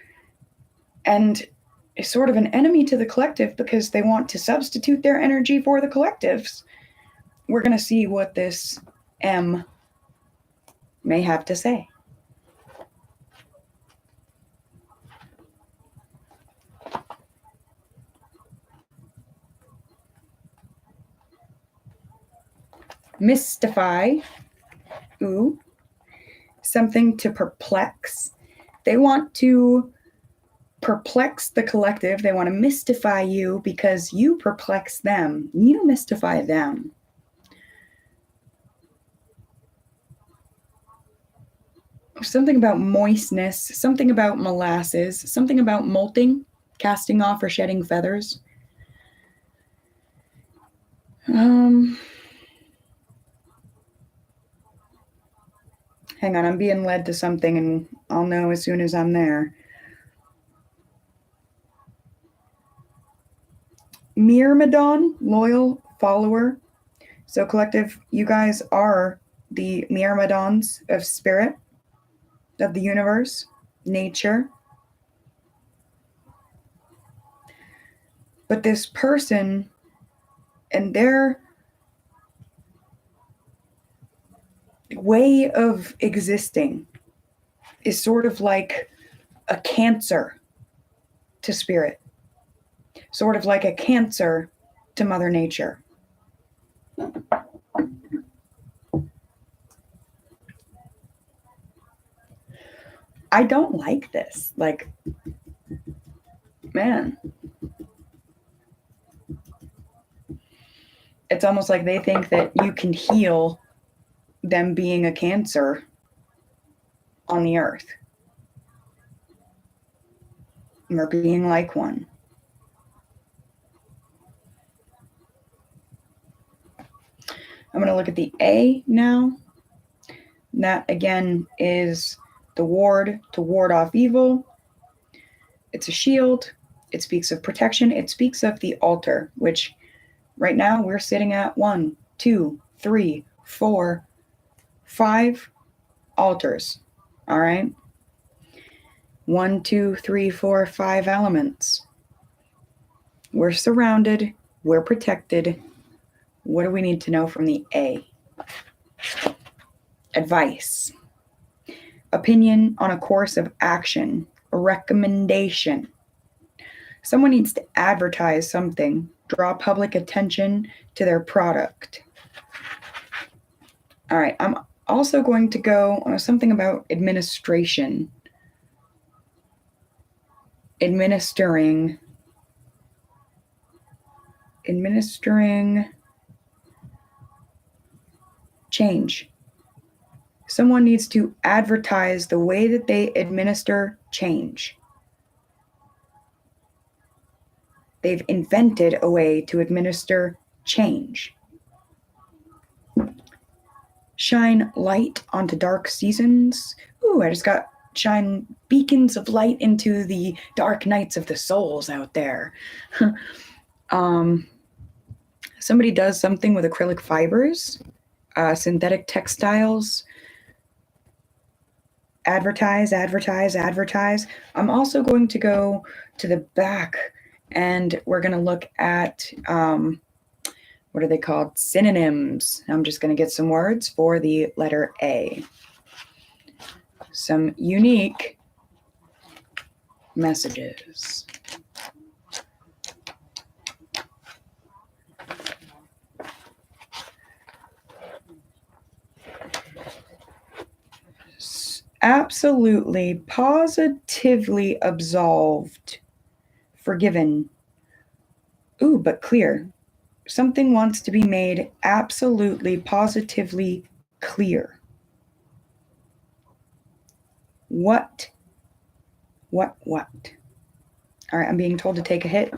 and is sort of an enemy to the collective because they want to substitute their energy for the collectives. We're going to see what this M may have to say. Mystify. Ooh. Something to perplex. They want to perplex the collective. They want to mystify you because you perplex them. You mystify them. Something about moistness, something about molasses, something about molting, casting off or shedding feathers. Hang on, I'm being led to something and I'll know as soon as I'm there. Myrmidon, loyal follower. So collective, you guys are the Myrmidons of spirit, of the universe, nature. But this person and their way of existing is sort of like a cancer to spirit, sort of like a cancer to Mother Nature. I don't like this. Like, man. It's almost like they think that you can heal them being a cancer on the earth. And we're being like one. I'm going to look at the A now. That, again, is the ward to ward off evil. It's a shield. It speaks of protection. It speaks of the altar, which right now we're sitting at 1, 2, 3, 4, 5 altars. All right? 1, 2, 3, 4, 5 elements. We're surrounded. We're protected. What do we need to know from the A? Advice. Opinion on a course of action. A recommendation. Someone needs to advertise something, draw public attention to their product. All right, I'm also going to go on something about administration. Administering change. Someone needs to advertise the way that they administer change. They've invented a way to administer change. Shine light onto dark seasons. Ooh, I just got shine beacons of light into the dark nights of the souls out there. Somebody does something with acrylic fibers, synthetic textiles. Advertise. I'm also going to go to the back and we're going to look at, what are they called? Synonyms. I'm just going to get some words for the letter A. Some unique messages. Absolutely, positively absolved, forgiven. Ooh, but clear. Something wants to be made absolutely, positively clear. What? All right, I'm being told to take a hit.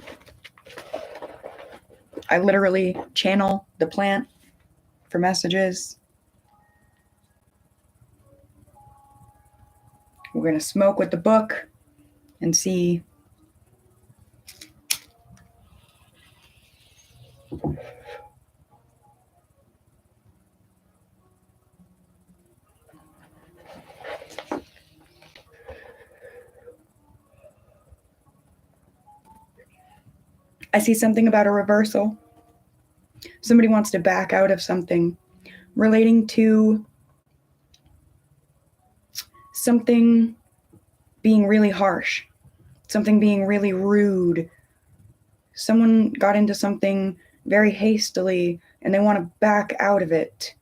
I literally channel the plant for messages. We're going to smoke with the book and see. I see something about a reversal. Somebody wants to back out of something relating to something being really harsh, something being really rude. Someone got into something very hastily and they want to back out of it.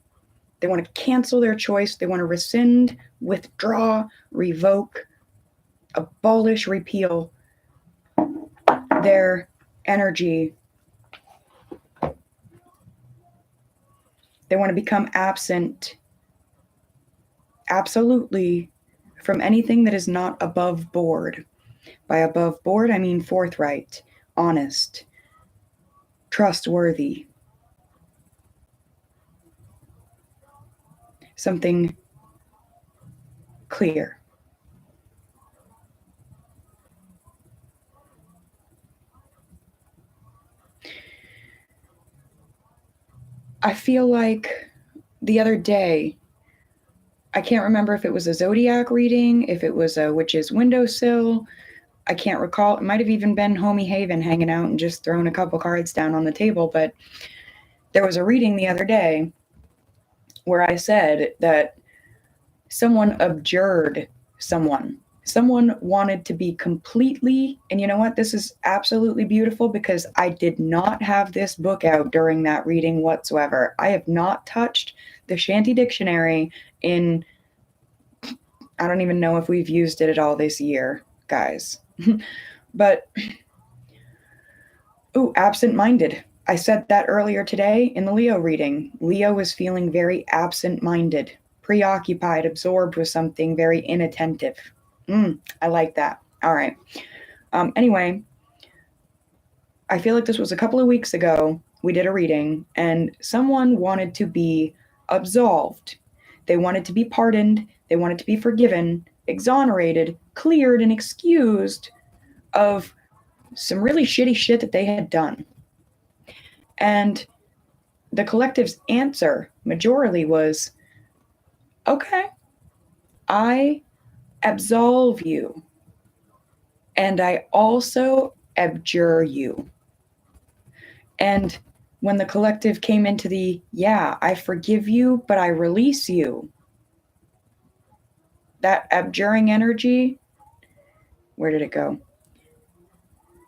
They want to cancel their choice. They want to rescind, withdraw, revoke, abolish, repeal their energy. They want to become absent, absolutely, from anything that is not above board. By above board, I mean forthright, honest, trustworthy. Something clear. I feel like the other day, I can't remember if it was a zodiac reading, if it was a witch's windowsill. I can't recall. It might have even been Homie Haven hanging out and just throwing a couple cards down on the table. But there was a reading the other day where I said that someone abjured someone. Someone wanted to be completely, and you know what? This is absolutely beautiful because I did not have this book out during that reading whatsoever. I have not touched the Shanty Dictionary in, I don't even know if we've used it at all this year, guys. But, absent-minded. I said that earlier today in the Leo reading. Leo is feeling very absent-minded. preoccupied, absorbed with something, very inattentive. I like that. All right. Anyway, I feel like this was a couple of weeks ago. We did a reading, and someone wanted to be absolved. They wanted to be pardoned. They wanted to be forgiven, exonerated, cleared, and excused of some really shitty shit that they had done. And the collective's answer, majorly, was, okay, I absolve you. And I also abjure you. And when the collective came into the, yeah, I forgive you, but I release you, that abjuring energy, where did it go?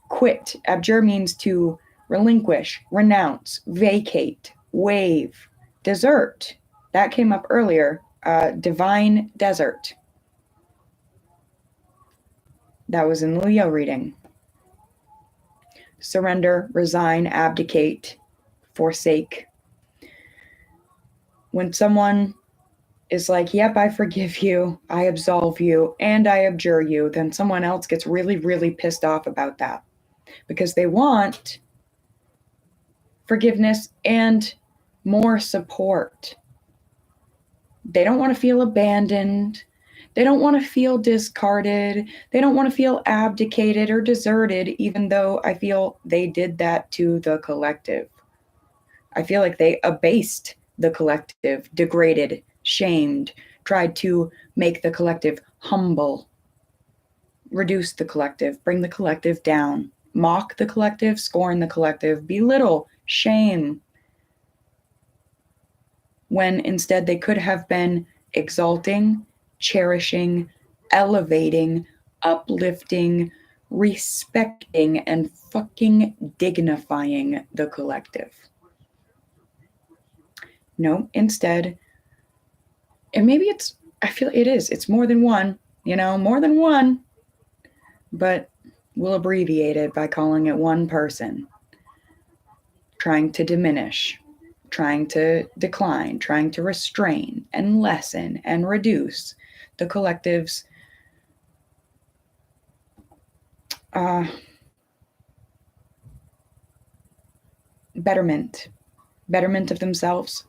Quit. Abjure means to relinquish, renounce, vacate, waive, desert. That came up earlier. Divine desert. That was in the Leo reading. Surrender, resign, abdicate, forsake. When someone is like, yep, I forgive you, I absolve you, and I abjure you, then someone else gets really, really pissed off about that because they want forgiveness and more support. They don't want to feel abandoned. They don't want to feel discarded. They don't want to feel abdicated or deserted, even though I feel they did that to the collective. I feel like they abased the collective, degraded, shamed, tried to make the collective humble, reduce the collective, bring the collective down, mock the collective, scorn the collective, belittle, shame, when instead they could have been exalting, cherishing, elevating, uplifting, respecting, and fucking dignifying the collective. No, instead, and maybe I feel it's more than one, more than one, but we'll abbreviate it by calling it one person, trying to diminish, trying to decline, trying to restrain and lessen and reduce the collective's betterment of themselves,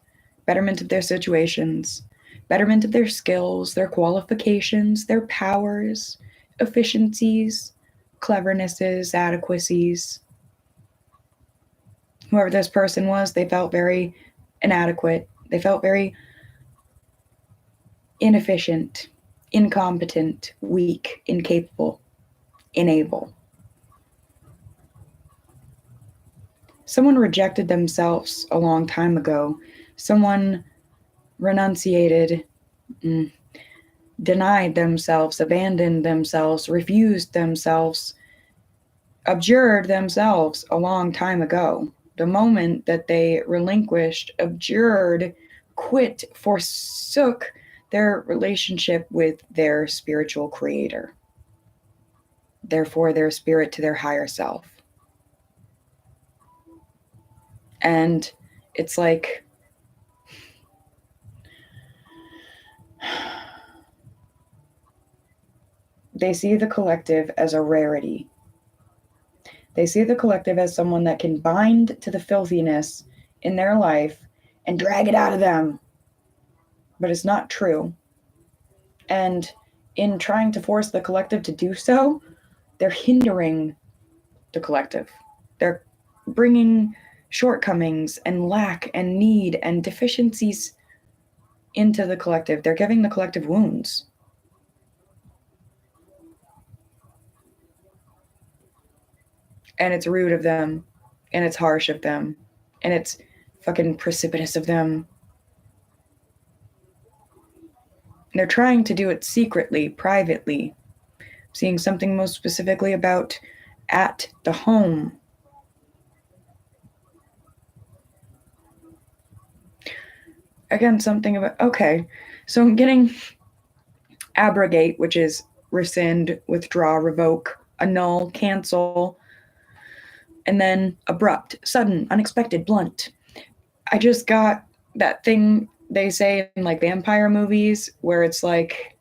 betterment of their situations, betterment of their skills, their qualifications, their powers, efficiencies, clevernesses, adequacies. Whoever this person was, they felt very inadequate. They felt very inefficient, incompetent, weak, incapable, unable. Someone rejected themselves a long time ago. Someone renunciated, denied themselves, abandoned themselves, refused themselves, abjured themselves a long time ago. The moment that they relinquished, abjured, quit, forsook their relationship with their spiritual creator, therefore their spirit to their higher self. And it's like, they see the collective as a rarity. They see the collective as someone that can bind to the filthiness in their life and drag it out of them. But it's not true. And in trying to force the collective to do so, they're hindering the collective. They're bringing shortcomings and lack and need and deficiencies into the collective. They're giving the collective wounds. And it's rude of them, and it's harsh of them, and it's fucking precipitous of them. And they're trying to do it secretly, privately, seeing something most specifically about at the home. Again, something about, okay, so I'm getting abrogate, which is rescind, withdraw, revoke, annul, cancel, and then abrupt, sudden, unexpected, blunt. I just got that thing they say in like vampire movies where it's like,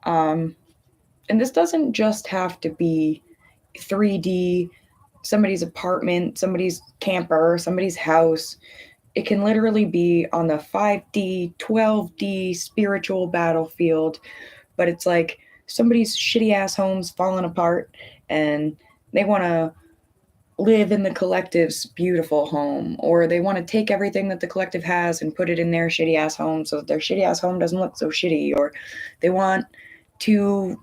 and this doesn't just have to be 3D, somebody's apartment, somebody's camper, somebody's house. It can literally be on the 5D, 12D spiritual battlefield, but it's like somebody's shitty ass home's falling apart and they want to live in the collective's beautiful home, or they want to take everything that the collective has and put it in their shitty ass home so that their shitty ass home doesn't look so shitty, or they want to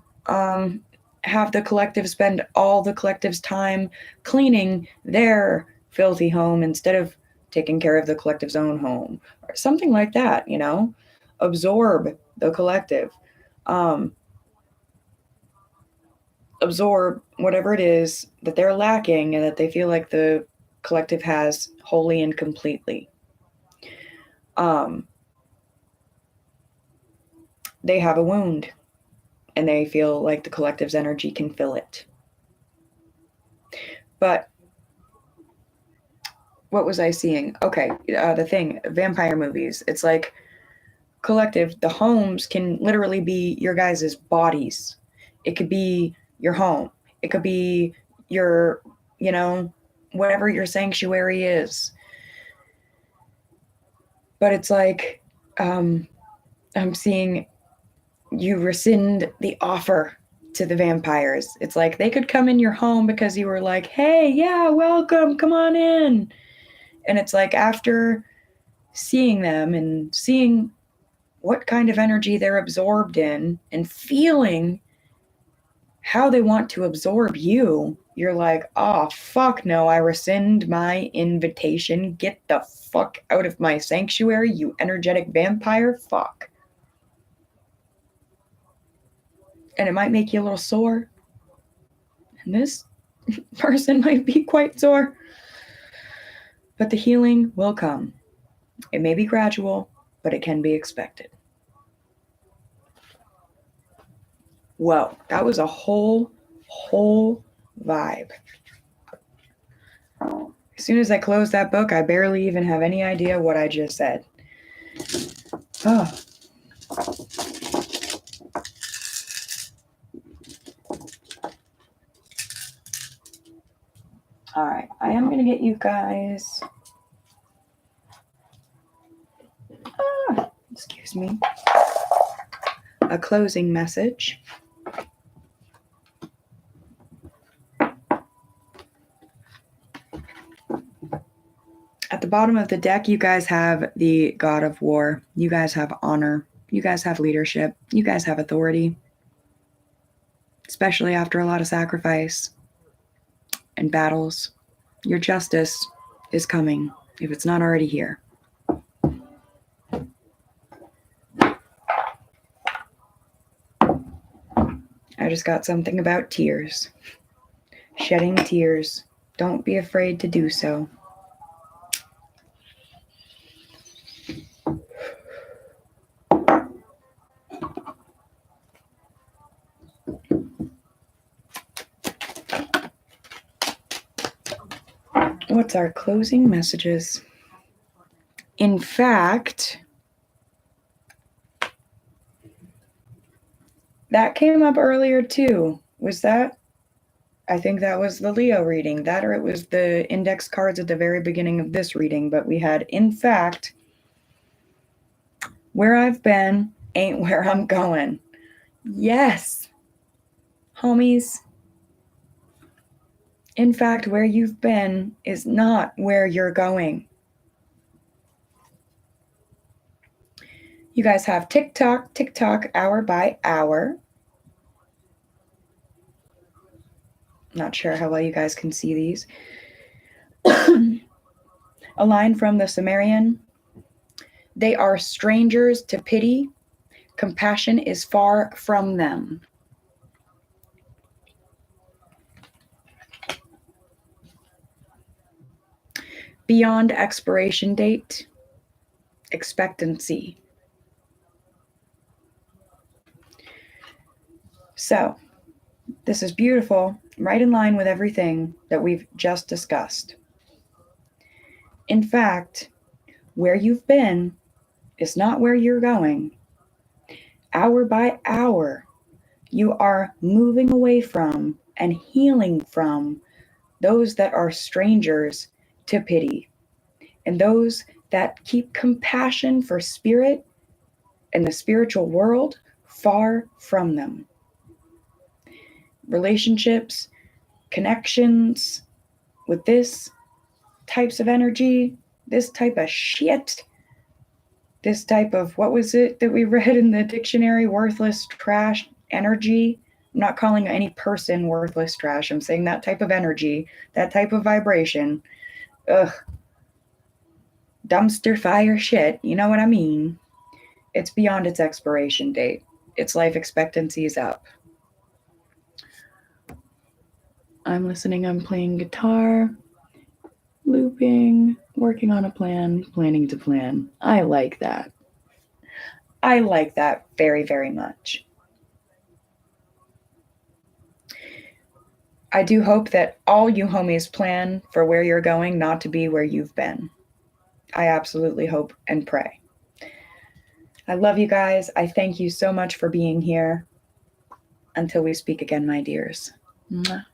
have the collective spend all the collective's time cleaning their filthy home instead of taking care of the collective's own home, or something like that, you know? Absorb the collective. Um, Absorb whatever it is that they're lacking and that they feel like the collective has wholly and completely. They have a wound and they feel like the collective's energy can fill it. But what was I seeing? Okay, the thing, vampire movies. It's like collective, the homes can literally be your guys' bodies. It could be your home. It could be your, you know, whatever your sanctuary is. But it's like, I'm seeing you rescind the offer to the vampires. It's like they could come in your home because you were like, hey, yeah, welcome, come on in. And it's like after seeing them and seeing what kind of energy they're absorbed in and feeling how they want to absorb you, you're like, oh, fuck no, I rescind my invitation. Get the fuck out of my sanctuary, you energetic vampire. Fuck. And it might make you a little sore. And this person might be quite sore. But the healing will come. It may be gradual, but it can be expected. Whoa, that was a whole vibe. As soon as I close that book, I barely even have any idea what I just said. Oh. All right, I am going to get you guys... excuse me. A closing message. At the bottom of the deck, you guys have the God of War. You guys have honor. You guys have leadership. You guys have authority. Especially after a lot of sacrifice and battles. Your justice is coming, if it's not already here. I just got something about tears. Shedding tears. Don't be afraid to do so. What's our closing messages? In fact, that came up earlier too. Was that? I think that was the Leo reading. That, or it was the index cards at the very beginning of this reading. But we had, in fact, where I've been ain't where I'm going. Yes, homies. In fact, where you've been is not where you're going. You guys have tick tock, hour by hour. Not sure how well you guys can see these. A line from the Sumerian. They are strangers to pity. Compassion is far from them. Beyond expiration date, expectancy. So, this is beautiful, right in line with everything that we've just discussed. In fact, where you've been is not where you're going. Hour by hour, you are moving away from and healing from those that are strangers to pity, and those that keep compassion for spirit and the spiritual world far from them. Relationships, connections with this types of energy, this type of shit, this type of, what was it that we read in the dictionary? Worthless trash energy. I'm not calling any person worthless trash. I'm saying that type of energy, that type of vibration. Ugh. Dumpster fire shit. You know what I mean? It's beyond its expiration date. Its life expectancy is up. I'm listening, I'm playing guitar, looping, working on a plan, planning to plan. I like that. I like that very, very much. I do hope that all you homies plan for where you're going not to be where you've been. I absolutely hope and pray. I love you guys. I thank you so much for being here. Until we speak again, my dears. Mwah.